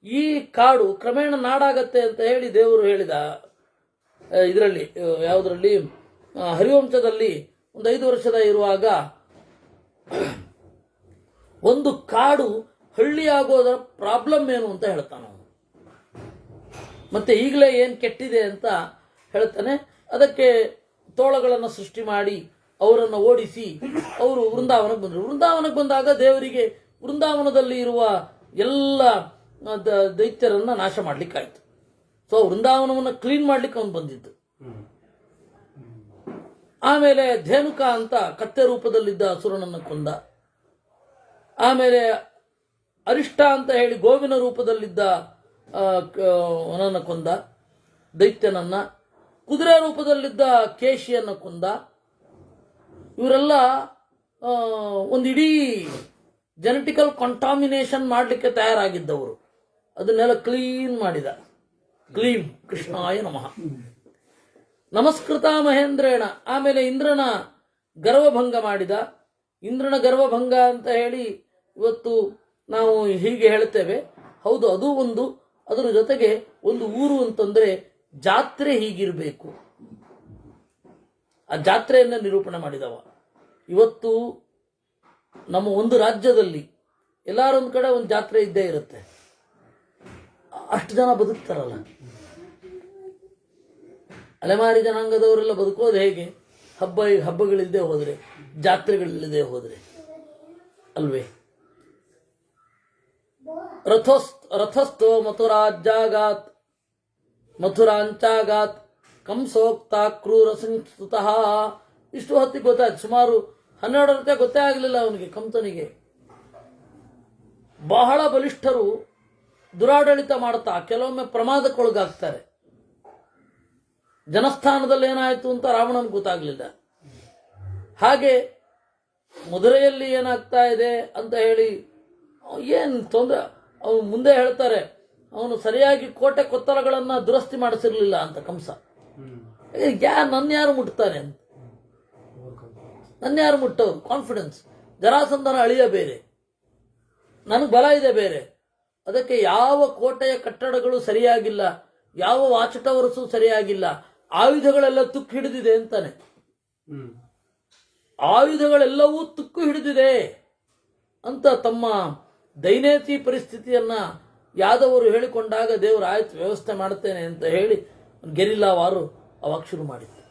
ಈ ಕಾಡು ಕ್ರಮೇಣ ನಾಡಾಗತ್ತೆ ಅಂತ ಹೇಳಿ ದೇವರು ಹೇಳಿದ. ಇದರಲ್ಲಿ ಯಾವುದರಲ್ಲಿ, ಹರಿವಂಶದಲ್ಲಿ ಒಂದು 5 ವರ್ಷದ ಇರುವಾಗ ಒಂದು ಕಾಡು ಹಳ್ಳಿಯಾಗೋದರ ಪ್ರಾಬ್ಲಮ್ ಏನು ಅಂತ ಹೇಳ್ತಾನೆ ಅವನು. ಮತ್ತೆ ಈಗಲೇ ಏನು ಕೆಟ್ಟಿದೆ ಅಂತ ಹೇಳ್ತಾನೆ. ಅದಕ್ಕೆ ತೋಳಗಳನ್ನು ಸೃಷ್ಟಿ ಮಾಡಿ ಅವರನ್ನು ಓಡಿಸಿ ಅವರು ವೃಂದಾವನಕ್ಕೆ ಬಂದರು. ವೃಂದಾವನಕ್ಕೆ ಬಂದಾಗ ದೇವರಿಗೆ ವೃಂದಾವನದಲ್ಲಿ ಇರುವ ಎಲ್ಲ ದೈತ್ಯರನ್ನ ನಾಶ ಮಾಡ್ಲಿಕ್ಕಾಯ್ತು. ಸೊ ವೃಂದಾವನವನ್ನು ಕ್ಲೀನ್ ಮಾಡ್ಲಿಕ್ಕೆ ಅವನು ಬಂದಿದ್ದು. ಆಮೇಲೆ ಧೇನುಕ ಅಂತ ಕತ್ತೆ ರೂಪದಲ್ಲಿದ್ದ ಅಸುರನನ್ನು ಕೊಂದ. ಆಮೇಲೆ ಅರಿಷ್ಟ ಅಂತ ಹೇಳಿ ಗೋವಿನ ರೂಪದಲ್ಲಿದ್ದ ಅವನನ್ನು ಕೊಂದ, ದೈತ್ಯನನ್ನ. ಕುದುರೆ ರೂಪದಲ್ಲಿದ್ದ ಕೇಶಿಯನ್ನು ಕೊಂದ. ಇವರೆಲ್ಲ ಒಂದು ಇಡೀ ಜೆನೆಟಿಕಲ್ ಕಾಂಟಾಮಿನೇಷನ್ ಮಾಡಲಿಕ್ಕೆ ತಯಾರಾಗಿದ್ದವರು. ಅದನ್ನೆಲ್ಲ ಕ್ಲೀನ್ ಮಾಡಿದ. ಕ್ಲೀಂ ಕೃಷ್ಣಾಯ ನಮಃ. ನಮಸ್ಕೃತ ಮಹೇಂದ್ರೇಣ. ಆಮೇಲೆ ಇಂದ್ರನ ಗರ್ವಭಂಗ ಮಾಡಿದ. ಇಂದ್ರನ ಗರ್ವಭಂಗ ಅಂತ ಹೇಳಿ ಇವತ್ತು ನಾವು ಹೀಗೆ ಹೇಳ್ತೇವೆ. ಹೌದು, ಅದು ಒಂದು. ಅದರ ಜೊತೆಗೆ ಒಂದು ಊರು ಅಂತಂದ್ರೆ ಜಾತ್ರೆ ಹೀಗಿರಬೇಕು, ಆ ಜಾತ್ರೆಯನ್ನ ನಿರೂಪಣೆ ಮಾಡಿದವ. ಇವತ್ತು ನಮ್ಮ ಒಂದು ರಾಜ್ಯದಲ್ಲಿ ಎಲ್ಲಾರೊಂದು ಕಡೆ ಒಂದು ಜಾತ್ರೆ ಇದ್ದೇ ಇರುತ್ತೆ. ಅಷ್ಟು ಜನ ಬದುಕ್ತಾರಲ್ಲ. ಅಲೆಮಾರಿ ಜನಾಂಗದವರೆಲ್ಲ ಬದುಕೋದು ಹೇಗೆ? ಹಬ್ಬಗಳಿಲ್ಲದೆ ಹೋದ್ರೆ, ಜಾತ್ರೆಗಳಿಲ್ಲದೆ ಹೋದ್ರೆ ಅಲ್ವೇ? ರಥಸ್ಥೋ ಮಥುರಾಜ್ಜಾಗಾತ್ ಮಥುರಾಂಚಾಗಾತ್ ಕಂಸೋಕ್ತ ಕ್ರೂರ ಸಂಸ್ತುತಃ. ಇಷ್ಟು ಹೊತ್ತಿಗೆ ಗೊತ್ತಾಯ್ತು. ಸುಮಾರು 12 ರತೆ ಗೊತ್ತೇ ಆಗಲಿಲ್ಲ ಅವನಿಗೆ, ಕಂಸನಿಗೆ. ಬಹಳ ಬಲಿಷ್ಠರು ದುರಾಡಳಿತ ಮಾಡ್ತಾ ಕೆಲವೊಮ್ಮೆ ಪ್ರಮಾದಕ್ಕೊಳಗಾಗ್ತಾರೆ. ಜನಸ್ಥಾನದಲ್ಲಿ ಏನಾಯಿತು ಅಂತ ರಾವಣನಿಗೆ ಗೊತ್ತಾಗಲಿಲ್ಲ. ಹಾಗೆ ಮಧುರೆಯಲ್ಲಿ ಏನಾಗ್ತಾ ಇದೆ ಅಂತ ಹೇಳಿ ಏನು ತೊಂದರೆ, ಅವನು ಮುಂದೆ ಹೇಳ್ತಾರೆ, ಅವನು ಸರಿಯಾಗಿ ಕೋಟೆ ಕೊತ್ತಲಗಳನ್ನು ದುರಸ್ತಿ ಮಾಡಿಸಿರ್ಲಿಲ್ಲ ಅಂತ ಕಂಸ. ನನ್ಯಾರು ಮುಟ್ತಾನೆ ಅಂತ, ನನ್ಯಾರು ಮುಟ್ಟವರು? ಕಾನ್ಫಿಡೆನ್ಸ್. ಜರಾಸಂಧನ ಅಳಿಯ ಬೇರೆ, ನನಗೆ ಬಲ ಇದೆ ಬೇರೆ. ಅದಕ್ಕೆ ಯಾವ ಕೋಟೆಯ ಕಟ್ಟಡಗಳು ಸರಿಯಾಗಿಲ್ಲ, ಯಾವ ವಾಚಟವರಸು ಸರಿಯಾಗಿಲ್ಲ, ಆಯುಧಗಳೆಲ್ಲ ತುಕ್ಕು ಹಿಡಿದಿದೆ ಅಂತಾನೆ. ಆಯುಧಗಳೆಲ್ಲವೂ ತುಕ್ಕು ಹಿಡಿದಿದೆ ಅಂತ ತಮ್ಮ ದೈನೇತಿ ಪರಿಸ್ಥಿತಿಯನ್ನ ಯಾದವರು ಹೇಳಿಕೊಂಡಾಗ ದೇವರು ಆಯ್ತು ವ್ಯವಸ್ಥೆ ಮಾಡುತ್ತೇನೆ ಅಂತ ಹೇಳಿ ಗೆರಿಲ್ಲಾ ವಾರು ಅವಾಗ ಶುರು ಮಾಡಿತ್ತು.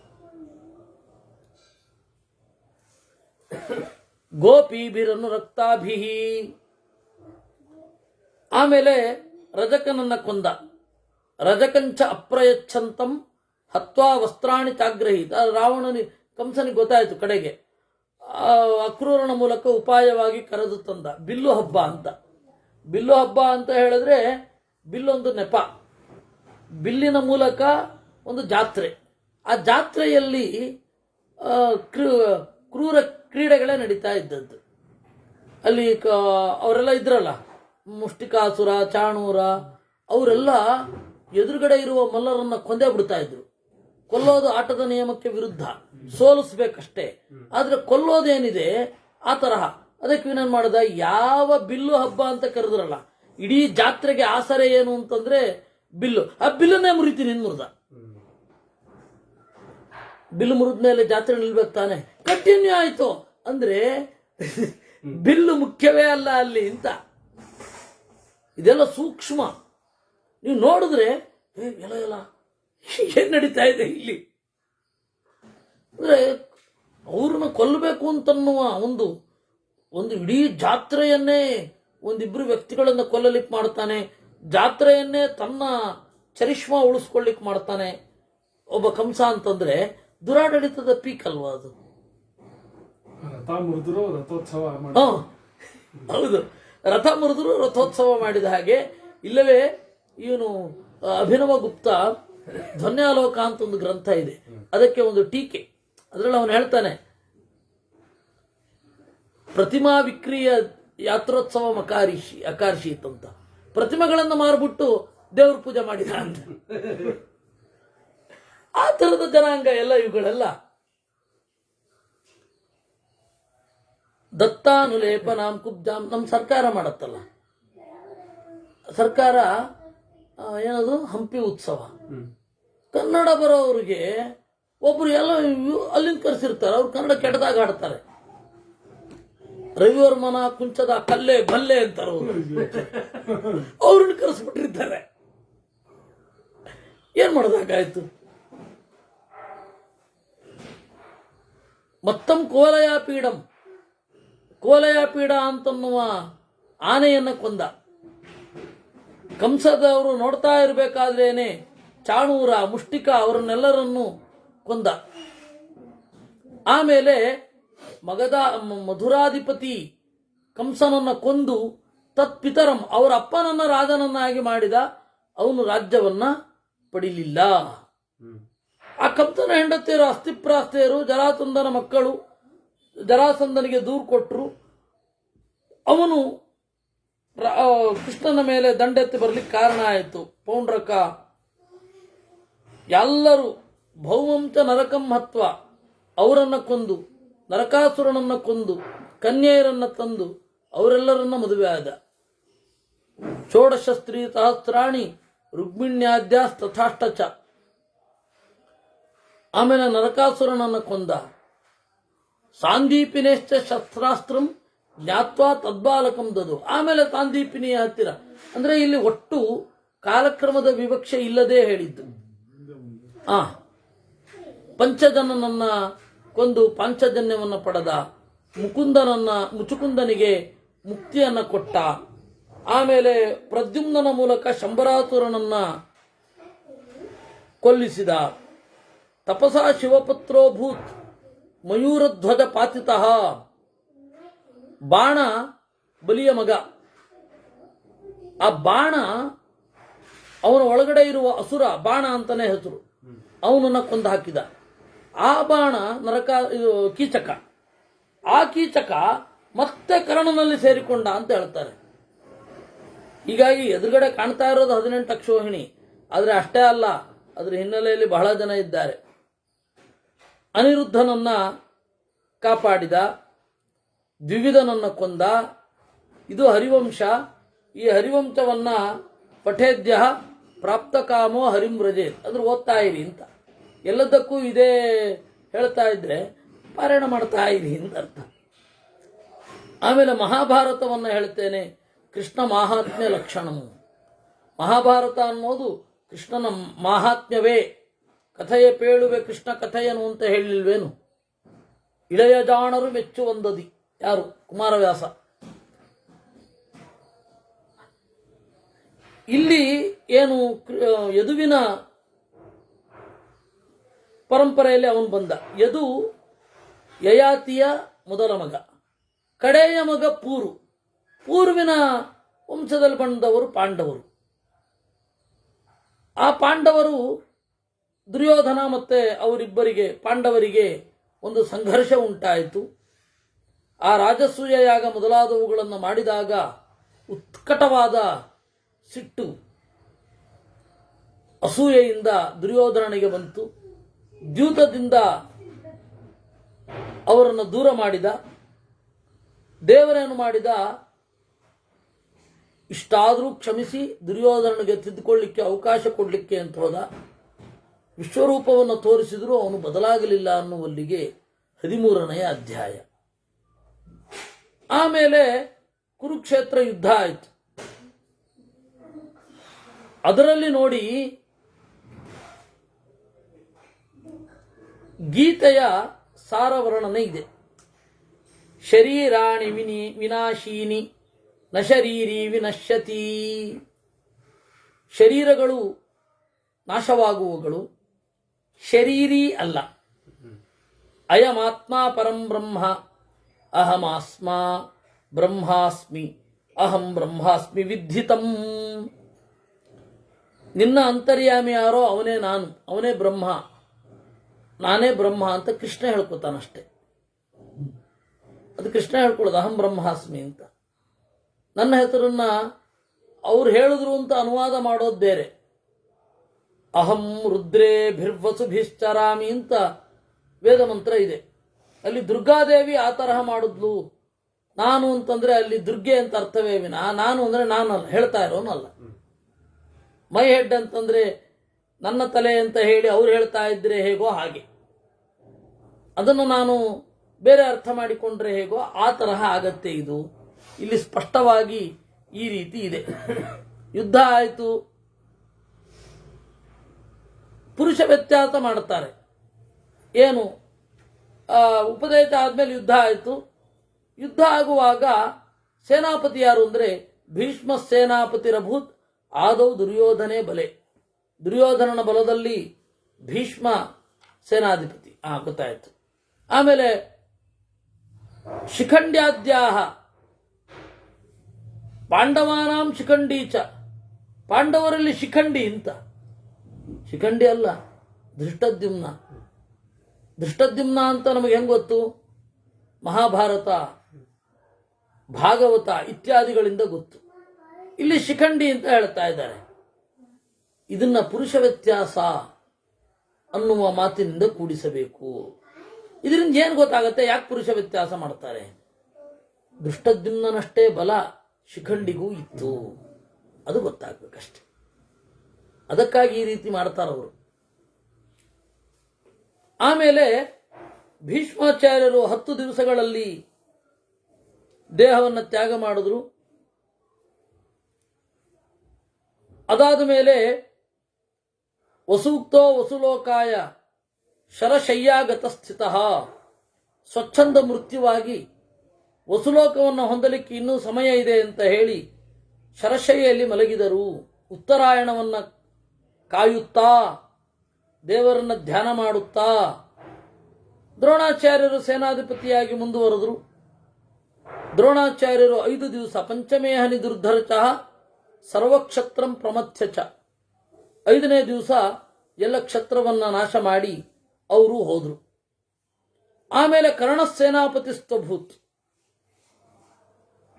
ಗೋಪೀಭಿರನ್ನು ರಕ್ತಾಭಿಹಿ. ಆಮೇಲೆ ರಜಕನನ್ನ ಕೊಂದ. ರಜಕಂಚ ಅಪ್ರಯಚ್ಛಂತಂ ಹತ್ವಾ ವಸ್ತ್ರಾಣಿ ಚಾಗ್ರಹೀತ. ಕಂಸನಿಗೆ ಗೊತ್ತಾಯಿತು ಕಡೆಗೆ. ಅಕ್ರೂರನ ಮೂಲಕ ಉಪಾಯವಾಗಿ ಕರೆದು ತಂದ. ಬಿಲ್ಲು ಹಬ್ಬ ಅಂತ. ಬಿಲ್ಲು ಹಬ್ಬ ಅಂತ ಹೇಳಿದ್ರೆ ಬಿಲ್ಲೊಂದು ನೆಪ. ಬಿಲ್ಲಿನ ಮೂಲಕ ಒಂದು ಜಾತ್ರೆ. ಆ ಜಾತ್ರೆಯಲ್ಲಿ ಕ್ರೂರ ಕ್ರೀಡೆಗಳೇ ನಡೀತಾ ಇದ್ದದ್ದು. ಅಲ್ಲಿ ಅವರೆಲ್ಲ ಇದ್ರಲ್ಲ, ಮುಷ್ಟಿಕಾಸುರ, ಚಾಣೂರ, ಅವರೆಲ್ಲ ಎದುರುಗಡೆ ಇರುವ ಮಲ್ಲರನ್ನ ಕೊಂದೇ ಬಿಡ್ತಾ ಇದ್ರು. ಕೊಲ್ಲೋದು ಆಟದ ನಿಯಮಕ್ಕೆ ವಿರುದ್ಧ, ಸೋಲಿಸ್ಬೇಕಷ್ಟೇ. ಆದ್ರೆ ಕೊಲ್ಲೋದೇನಿದೆ ಆ ತರಹ. ಅದಕ್ಕೆ ಇವನೇನ್ ಮಾಡಿದ, ಯಾವ ಬಿಲ್ಲು ಹಬ್ಬ ಅಂತ ಕರೆದ್ರಲ್ಲ, ಇಡೀ ಜಾತ್ರೆಗೆ ಆಸರೆ ಏನು ಅಂತಂದ್ರೆ ಬಿಲ್ಲು. ಆ ಬಿಲ್ಲನ್ನೇ ಮುರಿತೀನಿ ಮುರಿದ. ಬಿಲ್ಲು ಮುರಿದ ಮೇಲೆ ಜಾತ್ರೆ ನಿಲ್ಬೇಕು ತಾನೆ, ಕಂಟಿನ್ಯೂ ಆಯ್ತು ಅಂದ್ರೆ ಬಿಲ್ಲು ಮುಖ್ಯವೇ ಅಲ್ಲ ಅಲ್ಲಿ ಅಂತ. ಇದೆಲ್ಲ ಸೂಕ್ಷ್ಮ. ನೀವು ನೋಡಿದ್ರೆ ಎಲ್ಲ ಏನ್ ನಡೀತಾ ಇದೆ ಇಲ್ಲಿ ಅಂದ್ರೆ, ಅವ್ರನ್ನ ಕೊಲ್ಲಬೇಕು ಅಂತನ್ನುವ ಒಂದು ಇಡೀ ಜಾತ್ರೆಯನ್ನೇ ಒಂದಿಬ್ರು ವ್ಯಕ್ತಿಗಳನ್ನ ಕೊಲ್ಲಲಿಕ್ಕೆ ಮಾಡ್ತಾನೆ. ಜಾತ್ರೆಯನ್ನೇ ತನ್ನ ಚರಿಷ್ಮಾ ಉಳಿಸ್ಕೊಳ್ಳಿಕ್ ಮಾಡ್ತಾನೆ ಒಬ್ಬ ಕಂಸ ಅಂತಂದ್ರೆ ದುರಾಡಳಿತದ ಪೀಕ್ ಅಲ್ವಾ ಅದು? ಹೌದು, ರಥ ಮುರಿದ್ರು ರಥೋತ್ಸವ ಮಾಡಿದ ಹಾಗೆ. ಇಲ್ಲವೇ ಇವನು ಅಭಿನವ ಗುಪ್ತ ಧ್ವನ್ಯಾಲೋಕ ಅಂತ ಒಂದು ಗ್ರಂಥ ಇದೆ, ಅದಕ್ಕೆ ಒಂದು ಟೀಕೆ. ಅದರಲ್ಲಿ ಅವನು ಹೇಳ್ತಾನೆ, ಪ್ರತಿಮಾ ವಿಕ್ರಿಯ ಯಾತ್ರೋತ್ಸವ ಅಕಾರ್ಷೀತ್ ಅಂತ. ಪ್ರತಿಮೆಗಳನ್ನು ಮಾರ್ಬಿಟ್ಟು ದೇವ್ರ ಪೂಜೆ ಮಾಡಿದ ಅಂತ. ಆ ಥರದ ಜನಾಂಗ ಎಲ್ಲ ಇವುಗಳೆಲ್ಲ. ದತ್ತಾನುಲೇಪನಾಂ ಕುಬ್ಜಾಂ ನಮ್ಮ ಸರ್ಕಾರ ಮಾಡತ್ತಲ್ಲ. ಸರ್ಕಾರ ಏನದು ಹಂಪಿ ಉತ್ಸವ. ಕನ್ನಡ ಬರೋವ್ರಿಗೆ ಒಬ್ರು ಎಲ್ಲ ಅಲ್ಲಿಂದ ಕರೆಸಿರ್ತಾರೆ. ಅವ್ರು ಕನ್ನಡ ಕೆಟ್ಟದಾಗ ಹಾಡ್ತಾರೆ. ರವಿವರ್ಮನ ಕುಂಚದ ಕಲ್ಲೆ ಬಲ್ಲೆ ಅಂತಾರೆ. ಅವ್ರನ್ನ ಕರೆಸ್ಬಿಟ್ಟಿರ್ತಾರೆ. ಏನ್ ಮಾಡೋದಾಗಾಯ್ತು? ಮತ್ತಂ ಕೋಲಯ ಪೀಡಂ, ಕೋಲಯ ಪೀಡ ಅಂತನ್ನುವ ಆನೆಯನ್ನ ಕೊಂದ. ಕಂಸದವರು ನೋಡ್ತಾ ಇರಬೇಕಾದ್ರೇನೆ ಚಾಣೂರ, ಮುಷ್ಟಿಕ ಅವರನ್ನೆಲ್ಲರನ್ನು ಕೊಂದ. ಆಮೇಲೆ ಮಧುರಾಧಿಪತಿ ಕಂಸನನ್ನ ಕೊಂದು ತತ್ಪಿತರಂ ಅವರ ಅಪ್ಪನನ್ನ ರಾಜನನ್ನಾಗಿ ಮಾಡಿದ. ಅವನು ರಾಜ್ಯವನ್ನ ಪಡಿಲಿಲ್ಲ. ಆ ಕಂಸನ ಹೆಂಡತಿಯರು ಅಸ್ಥಿಪ್ರಾಸ್ತೆಯರು ಜರಾಸಂಧನ ಮಕ್ಕಳು ಜರಾಸಂಧನಿಗೆ ದೂರು ಕೊಟ್ಟರು. ಅವನು ಕೃಷ್ಣನ ಮೇಲೆ ದಂಡೆತ್ತಿ ಬರಲಿಕ್ಕೆ ಕಾರಣ ಆಯಿತು. ಪೌಂಡ್ರಕ ಎಲ್ಲರೂ ಭೌಮಂಚ ನರಕಂ ಹತ್ವ ಅವರನ್ನ ಕೊಂದು, ನರಕಾಸುರನನ್ನ ಕೊಂದು, ಕನ್ಯೆಯರನ್ನ ತಂದು ಅವರೆಲ್ಲರನ್ನ ಮದುವೆ ಆದ. ಷೋಡಶ ಸ್ತ್ರೀ ಸಹಸ್ರಾಣಿ ರುಗ್ಮಿಣ್ಯಾದ್ಯಾಸ್ತಥಾಷ್ಟಚ. ಆಮೇಲೆ ನರಕಾಸುರನನ್ನ ಕೊಂದ. ಸಾಂದೀಪಿನೇಶ್ಚ ಶಸ್ತ್ರಾಸ್ತ್ರಂ ಜ್ಞಾತ್ವಾ ತದ್ಬಾಲಕಂ ದದು. ಆಮೇಲೆ ಸಾಂದೀಪಿನಿಯ ಹತ್ತಿರ ಅಂದ್ರೆ ಇಲ್ಲಿ ಒಟ್ಟು ಕಾಲಕ್ರಮದ ವಿವಕ್ಷೆ ಇಲ್ಲದೆ ಹೇಳಿದ್ದು. ಪಂಚಜನನನ್ನ ಕೊಂದು ಪಾಂಚಜನ್ಯವನ್ನ ಪಡೆದ. ಮುಚುಕುಂದನಿಗೆ ಮುಕ್ತಿಯನ್ನ ಕೊಟ್ಟ. ಆಮೇಲೆ ಪ್ರದ್ಯುಮ್ನನ ಮೂಲಕ ಶಂಬರಾಸುರನನ್ನ ಕೊಲ್ಲಿಸಿದ. ತಪಸಾ ಶಿವಪುತ್ರೋಭೂತ್ ಮಯೂರಧ್ವಜ ಪಾತಿತಃ. ಬಾಣ ಬಲಿಯ ಮಗ. ಆ ಬಾಣ ಅವನ ಒಳಗಡೆ ಇರುವ ಅಸುರ, ಬಾಣ ಅಂತಾನೆ ಹೆಸರು, ಅವನನ್ನ ಕೊಂದು ಹಾಕಿದ. ಆ ಬಾಣ ಕೀಚಕ. ಆ ಕೀಚಕ ಮತ್ತೆ ಕರ್ಣನಲ್ಲಿ ಸೇರಿಕೊಂಡ ಅಂತ ಹೇಳ್ತಾರೆ. ಹೀಗಾಗಿ ಎದುರುಗಡೆ ಕಾಣ್ತಾ ಇರೋದು 18 ಅಕ್ಷೋಹಿಣಿ. ಆದರೆ ಅಷ್ಟೇ ಅಲ್ಲ, ಅದರ ಹಿನ್ನೆಲೆಯಲ್ಲಿ ಬಹಳ ಜನ ಇದ್ದಾರೆ. ಅನಿರುದ್ಧನನ್ನ ಕಾಪಾಡಿದ, ದ್ವಿವಿಧನನ್ನ ಕೊಂದ. ಇದು ಹರಿವಂಶ. ಈ ಹರಿವಂಶವನ್ನ ಪಠೇದ್ಯ ಪ್ರಾಪ್ತಕಾಮೋ ಹರಿಂ ವ್ರಜೇತ್ ಅಂದ್ರೆ ಓದ್ತಾ ಇರಿ ಅಂತ. ಎಲ್ಲದಕ್ಕೂ ಇದೇ ಹೇಳ್ತಾ ಇದ್ರೆ ಪಾರಾಯಣ ಮಾಡ್ತಾ ಇರಿ ಅಂತ ಅರ್ಥ. ಆಮೇಲೆ ಮಹಾಭಾರತವನ್ನ ಹೇಳ್ತೇನೆ. ಕೃಷ್ಣ ಮಾಹಾತ್ಮ್ಯ ಲಕ್ಷಣము. ಮಹಾಭಾರತ ಅನ್ನೋದು ಕೃಷ್ಣನ ಮಾಹಾತ್ಮ್ಯವೇ. ಕಥೆಯ ಪೇಳುವೆ ಕೃಷ್ಣ ಕಥೆಯನು ಅಂತ ಹೇಳಿಲ್ವೇನು? ಇಳೆಯ ಜಾಣರು ಮೆಚ್ಚುವಂದದಿ. ಯಾರು? ಕುಮಾರವ್ಯಾಸ. ಇಲ್ಲಿ ಏನು ಯದುವಿನ ಪರಂಪರೆಯಲ್ಲಿ ಅವನು ಬಂದ. ಯದು ಯಯಾತಿಯ ಮೊದಲ ಮಗ, ಕಡೆಯ ಮಗ ಪೂರು. ಪೂರ್ವಿನ ವಂಶದಲ್ಲಿ ಬಂದವರು ಪಾಂಡವರು. ಆ ಪಾಂಡವರು ದುರ್ಯೋಧನ ಮತ್ತೆ ಅವರಿಬ್ಬರಿಗೆ ಪಾಂಡವರಿಗೆ ಒಂದು ಸಂಘರ್ಷ ಉಂಟಾಯಿತು. ಆ ರಾಜಸೂಯ ಯಾಗ ಮೊದಲಾದವುಗಳನ್ನು ಮಾಡಿದಾಗ ಉತ್ಕಟವಾದ ಸಿಟ್ಟು ಅಸೂಯೆಯಿಂದ ದುರ್ಯೋಧನನಿಗೆ ಬಂತು. ದ್ಯೂತದಿಂದ ಅವರನ್ನು ದೂರ ಮಾಡಿದ. ದೇವರೇನು ಮಾಡಿದ? ಇಷ್ಟಾದರೂ ಕ್ಷಮಿಸಿ ದುರ್ಯೋಧನನಿಗೆ ತಿದ್ದುಕೊಳ್ಳಿಕ್ಕೆ ಅವಕಾಶ ಕೊಡಲಿಕ್ಕೆ ಅಂತ ಹೋದ. ವಿಶ್ವರೂಪವನ್ನು ತೋರಿಸಿದರೂ ಅವನು ಬದಲಾಗಲಿಲ್ಲ ಅನ್ನುವಲ್ಲಿಗೆ 13ನೇ ಅಧ್ಯಾಯ. ಆಮೇಲೆ ಕುರುಕ್ಷೇತ್ರ ಯುದ್ಧ ಆಯಿತು. ಅದರಲ್ಲಿ ನೋಡಿ ಗೀತೆಯ ಸಾರವರ್ಣನೆ ಇದೆ. ಶರೀರಾಣಿ ವಿನಾಶೀನಿ ನ ಶರೀರಿ ವಿನಶ್ಯತಿ. ಶರೀರಗಳು ನಾಶವಾಗುವಗಳು, ಶರೀರಿ ಅಲ್ಲ. ಅಯಮಾತ್ಮ ಪರಂ ಬ್ರಹ್ಮ ಅಹಮಾಸ್ಮ ಬ್ರಹ್ಮಾಸ್ಮಿ ಅಹಂ ಬ್ರಹ್ಮಾಸ್ಮಿ ವಿದ್ಧಿತಂ. ನಿನ್ನ ಅಂತರ್ಯಾಮಿ ಯಾರೋ ಅವನೇ ನಾನು, ಅವನೇ ಬ್ರಹ್ಮ, ನಾನೇ ಬ್ರಹ್ಮ ಅಂತ ಕೃಷ್ಣ ಹೇಳ್ಕೊತಾನಷ್ಟೆ. ಅದು ಕೃಷ್ಣ ಹೇಳ್ಕೊಳ್ಳೋದು, ಅಹಂ ಬ್ರಹ್ಮಾಸ್ಮಿ ಅಂತ. ನನ್ನ ಹೆಸರನ್ನ ಅವ್ರು ಹೇಳಿದ್ರು ಅಂತ ಅನುವಾದ ಮಾಡೋದು ಬೇರೆ. ಅಹಂ ರುದ್ರೇ ಭಿರ್ವಸುಭಿಶ್ಚರಾಮಿ ಅಂತ ವೇದ ಮಂತ್ರ ಇದೆ. ಅಲ್ಲಿ ದುರ್ಗಾದೇವಿ ಆ ತರಹ ಮಾಡಿದ್ಲು. ನಾನು ಅಂತಂದ್ರೆ ಅಲ್ಲಿ ದುರ್ಗೆ ಅಂತ ಅರ್ಥವೇ ವಿನ ನಾನು ಅಂದ್ರೆ ನಾನಲ್ಲ, ಹೇಳ್ತಾ ಇರೋನಲ್ಲ. ಮೈ ಹೆಡ್ ಅಂತಂದ್ರೆ ನನ್ನ ತಲೆ ಅಂತ ಹೇಳಿ ಅವ್ರು ಹೇಳ್ತಾ ಇದ್ರೆ ಹೇಗೋ ಹಾಗೆ, ಅದನ್ನು ನಾನು ಬೇರೆ ಅರ್ಥ ಮಾಡಿಕೊಂಡ್ರೆ ಹೇಗೋ ಆ ತರಹ ಆಗತ್ತೆ. ಇದು ಇಲ್ಲಿ ಸ್ಪಷ್ಟವಾಗಿ ಈ ರೀತಿ ಇದೆ. ಯುದ್ಧ ಆಯಿತು, ಪುರುಷ ವ್ಯತ್ಯಾಸ ಮಾಡುತ್ತಾರೆ. ಏನು ಉಪದೇಶ ಆದ್ಮೇಲೆ ಯುದ್ಧ ಆಯಿತು. ಯುದ್ಧ ಆಗುವಾಗ ಸೇನಾಪತಿ ಯಾರು ಅಂದ್ರೆ ಭೀಷ್ಮ ಸೇನಾಪತಿರಭೂತ್ ಆದೌ ದುರ್ಯೋಧನೆ ಬಲೆ. ದುರ್ಯೋಧನನ ಬಲದಲ್ಲಿ ಭೀಷ್ಮ ಸೇನಾಧಿಪತಿ. ಗೊತ್ತಾಯ್ತು. ಆಮೇಲೆ ಶಿಖಂಡ್ಯಾದ್ಯಾಹ ಪಾಂಡವಾನಾಂ ಶಿಖಂಡೀಚ. ಪಾಂಡವರಲ್ಲಿ ಶಿಖಂಡಿ ಅಂತ. ಶಿಖಂಡಿ ಅಲ್ಲ, ಧೃಷ್ಟದ್ಯುಮ್ನ. ಧೃಷ್ಟದ್ಯುಮ್ನ ಅಂತ ನಮಗೆ ಹೆಂಗ್ ಗೊತ್ತು? ಮಹಾಭಾರತ, ಭಾಗವತ ಇತ್ಯಾದಿಗಳಿಂದ ಗೊತ್ತು. ಇಲ್ಲಿ ಶಿಖಂಡಿ ಅಂತ ಹೇಳ್ತಾ ಇದ್ದಾರೆ. ಇದನ್ನ ಪುರುಷ ವ್ಯತ್ಯಾಸ ಅನ್ನುವ ಮಾತಿನಿಂದ ಕೂಡಿಸಬೇಕು. ಇದರಿಂದ ಏನು ಗೊತ್ತಾಗತ್ತೆ? ಯಾಕೆ ಪುರುಷ ವ್ಯತ್ಯಾಸ ಮಾಡ್ತಾರೆ? ಧೃಷ್ಟದ್ಯುಮ್ನನಷ್ಟೇ ಬಲ ಶಿಖಂಡಿಗೂ ಇತ್ತು, ಅದು ಗೊತ್ತಾಗ್ಬೇಕಷ್ಟೆ. ಅದಕ್ಕಾಗಿ ಈ ರೀತಿ ಮಾಡ್ತಾರವರು. ಆಮೇಲೆ ಭೀಷ್ಮಾಚಾರ್ಯರು 10 ದಿವಸಗಳಲ್ಲಿ ದೇಹವನ್ನು ತ್ಯಾಗ ಮಾಡಿದ್ರು. ಅದಾದ ಮೇಲೆ ವಸೂಕ್ತೋ ವಸುಲೋಕಾಯ ಶರಶಯ್ಯಾಗತ ಸ್ಥಿತ, ಸ್ವಚ್ಛಂದ ಮೃತ್ಯುವಾಗಿ ವಸುಲೋಕವನ್ನು ಹೊಂದಲಿಕ್ಕೆ ಇನ್ನೂ ಸಮಯ ಇದೆ ಅಂತ ಹೇಳಿ ಶರಶಯ್ಯಲ್ಲಿ ಮಲಗಿದರು. ಉತ್ತರಾಯಣವನ್ನು ಕಾಯುತ್ತಾ ದೇವರನ್ನ ಧ್ಯಾನ ಮಾಡುತ್ತಾ ದ್ರೋಣಾಚಾರ್ಯರು ಸೇನಾಧಿಪತಿಯಾಗಿ ಮುಂದುವರೆದರು. ದ್ರೋಣಾಚಾರ್ಯರು 5 ದಿವಸ ಪಂಚಮೇಹನಿ ದುರ್ಧರಚ ಸರ್ವಕ್ಷತ್ರಂ ಪ್ರಮಥ್ಯಚ, 5ನೇ ದಿವಸ ಎಲ್ಲ ಕ್ಷತ್ರವನ್ನ ನಾಶ ಮಾಡಿ ಅವರು ಹೋದರು. ಆಮೇಲೆ ಕರ್ಣ ಸೇನಾಪತಿ ಸ್ತಭೂತ್,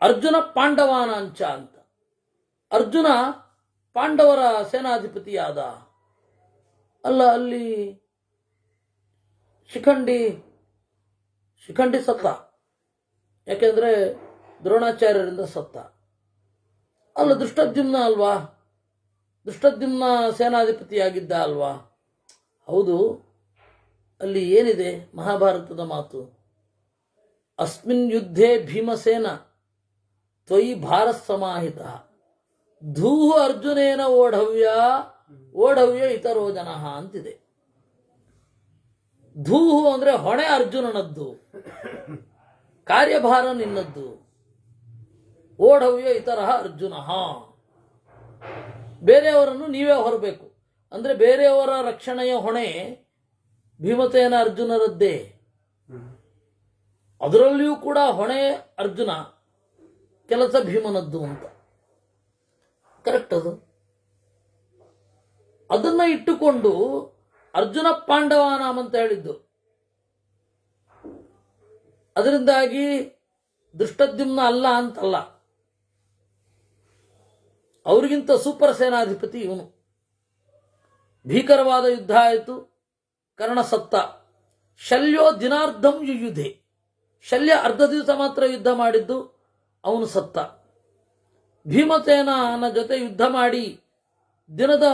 ಅರ್ಜುನ ಪಾಂಡವಾನಾಂಚ ಅಂತ. ಅರ್ಜುನ ಪಾಂಡವರ ಸೇನಾಧಿಪತಿಯಾದ. ಅಲ್ಲ, ಅಲ್ಲಿ ಶಿಖಂಡಿ ಸತ್ತ. ಯಾಕೆಂದ್ರೆ ದ್ರೋಣಾಚಾರ್ಯರಿಂದ ಸತ್ತ. ಅಲ್ಲ, ಧೃಷ್ಟದ್ಯುಮ್ನ ಅಲ್ವಾ? ಧೃಷ್ಟದ್ಯುಮ್ನ ಸೇನಾಧಿಪತಿಯಾಗಿದ್ದ ಅಲ್ವಾ? ಹೌದು. ಅಲ್ಲಿ ಏನಿದೆ ಮಹಾಭಾರತದ ಮಾತು? ಅಸ್ಮಿನ್ ಯುದ್ಧೇ ಭೀಮಸೇನ ತ್ವಯಿ ಭಾರತ್ ಸಮಾಹಿತ ಧೂಹು ಅರ್ಜುನೇನ ಓಢವ್ಯ ಇತರೋ ಜನಃ ಅಂತಿದೆ. ಧೂಹು ಅಂದ್ರೆ ಹೊಣೆ ಅರ್ಜುನನದ್ದು, ಕಾರ್ಯಭಾರ ನಿನ್ನದ್ದು. ಓಢವ್ಯ ಇತರ ಅರ್ಜುನ, ಬೇರೆಯವರನ್ನು ನೀವೇ ಹೊರಬೇಕು. ಅಂದ್ರೆ ಬೇರೆಯವರ ರಕ್ಷಣೆಯ ಹೊಣೆ ಭೀಮಸೇನ ಅರ್ಜುನರದ್ದೇ. ಅದರಲ್ಲಿಯೂ ಕೂಡ ಹೊಣೆ ಅರ್ಜುನ, ಕೆಲಸ ಭೀಮನದ್ದು ಅಂತ. ಕರೆಕ್ಟ್ ಅದು. ಅದನ್ನ ಇಟ್ಟುಕೊಂಡು ಅರ್ಜುನ ಪಾಂಡವಾನಾಮ್ ಅಂತ ಹೇಳಿದ್ದು. ಅದರಿಂದಾಗಿ ಧೃಷ್ಟದ್ಯುಮ್ನ ಅಲ್ಲ ಅಂತಲ್ಲ, ಅವರಿಗಿಂತ ಸೂಪರ್ ಸೇನಾಧಿಪತಿ ಇವನು. ಭೀಕರವಾದ ಯುದ್ಧ ಆಯಿತು. ಕರ್ಣ ಸತ್ತ. ಶಲ್ಯೋ ದಿನಾರ್ಧಂ ಯುಯುಧೆ, ಶಲ್ಯ ಅರ್ಧ ದಿವಸ ಮಾತ್ರ ಯುದ್ಧ ಮಾಡಿದ್ದು, ಅವನು ಸತ್ತ. ಭೀಮಸೇನನ ಜೊತೆ ಯುದ್ಧ ಮಾಡಿ ದಿನದ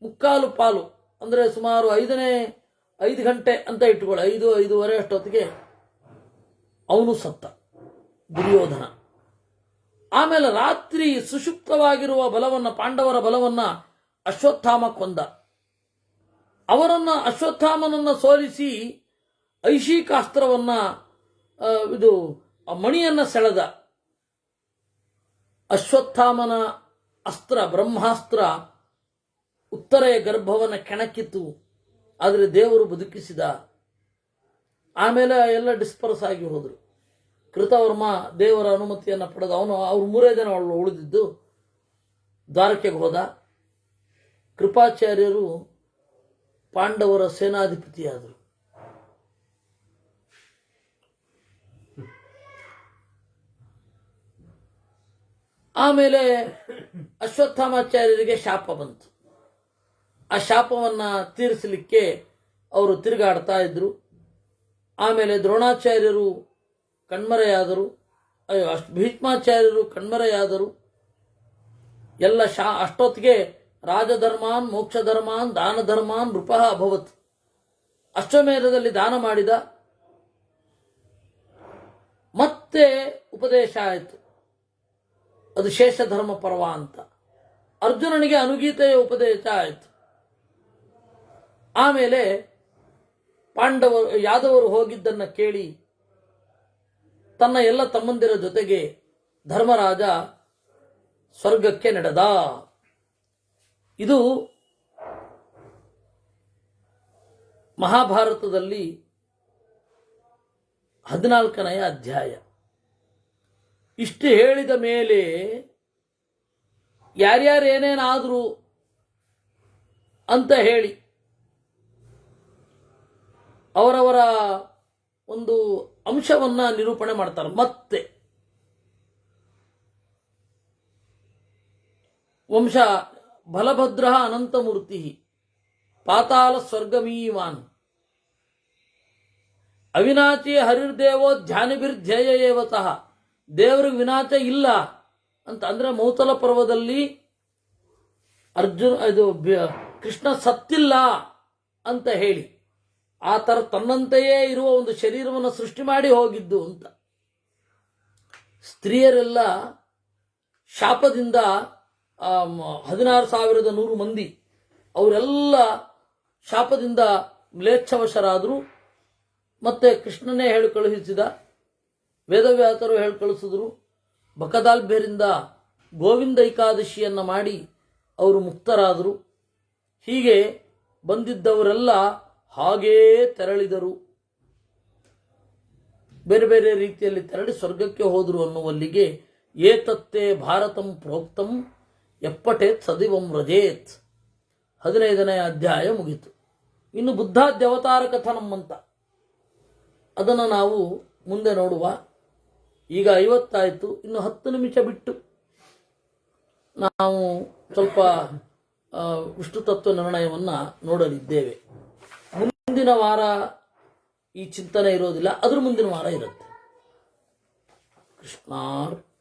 ಮುಕ್ಕಾಲು ಪಾಲು ಅಂದ್ರೆ ಸುಮಾರು 5 ಗಂಟೆ ಅಂತ ಇಟ್ಟುಕೊಳ್ಳಿ, 5-5:30 ಅಷ್ಟೊತ್ತಿಗೆ ಅವನು ಸತ್ತ, ದುರ್ಯೋಧನ. ಆಮೇಲೆ ರಾತ್ರಿ ಸುಷುಪ್ತವಾಗಿರುವ ಬಲವನ್ನ, ಪಾಂಡವರ ಬಲವನ್ನ ಅಶ್ವತ್ಥಾಮ ಕೊಂದ. ಅಶ್ವತ್ಥಾಮನನ್ನ ಸೋಲಿಸಿ ಐಶಿಕಾಸ್ತ್ರವನ್ನ, ಇದು ಮಣಿಯನ್ನ ಸೆಳೆದ. ಅಶ್ವತ್ಥಾಮನ ಅಸ್ತ್ರ, ಬ್ರಹ್ಮಾಸ್ತ್ರ ಉತ್ತರೆಯ ಗರ್ಭವನ್ನು ಕೆಣಕಿತ್ತು. ಆದರೆ ದೇವರು ಬದುಕಿಸಿದ. ಆಮೇಲೆ ಎಲ್ಲ ಡಿಸ್ಪರ್ಸ್ ಆಗಿ ಹೋದರು. ಕೃತವರ್ಮ ದೇವರ ಅನುಮತಿಯನ್ನು ಪಡೆದ. ಅವ್ರು 3 ಜನ ಉಳಿದಿದ್ದು ದ್ವಾರಕೆಗೆ ಹೋದ. ಕೃಪಾಚಾರ್ಯರು ಪಾಂಡವರ ಸೇನಾಧಿಪತಿಯಾದರು. ಆಮೇಲೆ ಅಶ್ವತ್ಥಾಮಾಚಾರ್ಯರಿಗೆ ಶಾಪ ಬಂತು. ಆ ಶಾಪವನ್ನು ತೀರಿಸಲಿಕ್ಕೆ ಅವರು ತಿರುಗಾಡ್ತಾ ಇದ್ರು. ಆಮೇಲೆ ದ್ರೋಣಾಚಾರ್ಯರು ಕಣ್ಮರೆಯಾದರು, ಭೀಷ್ಮಾಚಾರ್ಯರು ಕಣ್ಮರೆಯಾದರು. ಎಲ್ಲ ಅಷ್ಟೊತ್ತಿಗೆ ರಾಜಧರ್ಮಾನ್ ಮೋಕ್ಷಧರ್ಮಾನ್ ದಾನ ಧರ್ಮಾನ್ ನೃಪಃ ಅಭವತ್. ಅಶ್ವಮೇಧದಲ್ಲಿ ದಾನ ಮಾಡಿದ, ಮತ್ತೆ ಉಪದೇಶ ಆಯಿತು, ಅದು ಶೇಷಧರ್ಮ ಪರ್ವ ಅಂತ. ಅರ್ಜುನನಿಗೆ ಅನುಗೀತೆಯ ಉಪದೇಶ ಆಯಿತು. ಆಮೇಲೆ ಯಾದವರು ಹೋಗಿದ್ದನ್ನು ಕೇಳಿ ತನ್ನ ಎಲ್ಲ ತಮ್ಮಂದಿರ ಜೊತೆಗೆ ಧರ್ಮರಾಜ ಸ್ವರ್ಗಕ್ಕೆ ನಡೆದ. ಇದು ಮಹಾಭಾರತದಲ್ಲಿ 14ನೇ ಅಧ್ಯಾಯ. ಇಷ್ಟು ಹೇಳಿದ ಮೇಲೆ ಯಾರ್ಯಾರು ಏನೇನಾದರೂ ಅಂತ ಹೇಳಿ ಅವರವರ ಒಂದು ಅಂಶವನ್ನ ನಿರೂಪಣೆ ಮಾಡ್ತಾರೆ. ಮತ್ತೆ ವಂಶ ಬಲಭದ್ರ ಅನಂತಮೂರ್ತಿ ಪಾತಾಳ ಸ್ವರ್ಗಮೀವಾನ್ ಅವಿನಾಚಿ ಹರಿರ್ದೇವೋ ಧ್ಯಾನಭಿರ್ಧ್ಯೇಯ ಏವತಃ. ದೇವರಿಗೆ ವಿನಾಶ ಇಲ್ಲ ಅಂತ ಅಂದ್ರೆ ಮೌತಲ ಪರ್ವದಲ್ಲಿ ಕೃಷ್ಣ ಸತ್ತಿಲ್ಲ ಅಂತ ಹೇಳಿ ಆ ಥರ ತನ್ನಂತೆಯೇ ಇರುವ ಒಂದು ಶರೀರವನ್ನು ಸೃಷ್ಟಿ ಮಾಡಿ ಹೋಗಿದ್ದು ಅಂತ. ಸ್ತ್ರೀಯರೆಲ್ಲ ಶಾಪದಿಂದ 16,100 ಮಂದಿ ಅವರೆಲ್ಲ ಶಾಪದಿಂದ ಮ್ಲೇಚ್ಛವಶರಾದರು. ಮತ್ತೆ ಕೃಷ್ಣನೇ ಹೇಳಿ ಕಳುಹಿಸಿದ, ವೇದವ್ಯಾಸರು ಹೇಳಿ ಕಳಿಸಿದ್ರು. ಬಕದಾಲ್ಭ್ಯರಿಂದ ಗೋವಿಂದ ಏಕಾದಶಿಯನ್ನು ಮಾಡಿ ಅವರು ಮುಕ್ತರಾದರು. ಹೀಗೆ ಬಂದಿದ್ದವರೆಲ್ಲ ಹಾಗೇ ತೆರಳಿದರು, ಬೇರೆ ಬೇರೆ ರೀತಿಯಲ್ಲಿ ತೆರಳಿ ಸ್ವರ್ಗಕ್ಕೆ ಹೋದರು ಅನ್ನುವಲ್ಲಿಗೆ ಏತತ್ತೇ ಭಾರತಂ ಪ್ರೋಕ್ತಂ ಎಪ್ಪಟೇತ್ ಸದಿವಂ ರಜೇತ್ 15ನೇ ಅಧ್ಯಾಯ ಮುಗಿತು. ಇನ್ನು ಬುದ್ಧಾದ್ಯವತಾರ ಕಥನಂ ಅಂತ ಅದನ್ನು ನಾವು ಮುಂದೆ ನೋಡುವ. ಈಗ 50 ಆಯಿತು, ಇನ್ನು 10 ನಿಮಿಷ ಬಿಟ್ಟು ನಾವು ಸ್ವಲ್ಪ ವಿಷ್ಣು ತತ್ವ ನಿರ್ಣಯವನ್ನು ನೋಡಲಿದ್ದೇವೆ. ಮುಂದಿನ ವಾರ ಈ ಚಿಂತನೆ ಇರೋದಿಲ್ಲ, ಅದ್ರ ಮುಂದಿನ ವಾರ ಇರುತ್ತೆ. ಕೃಷ್ಣಾರ್ಪಣ.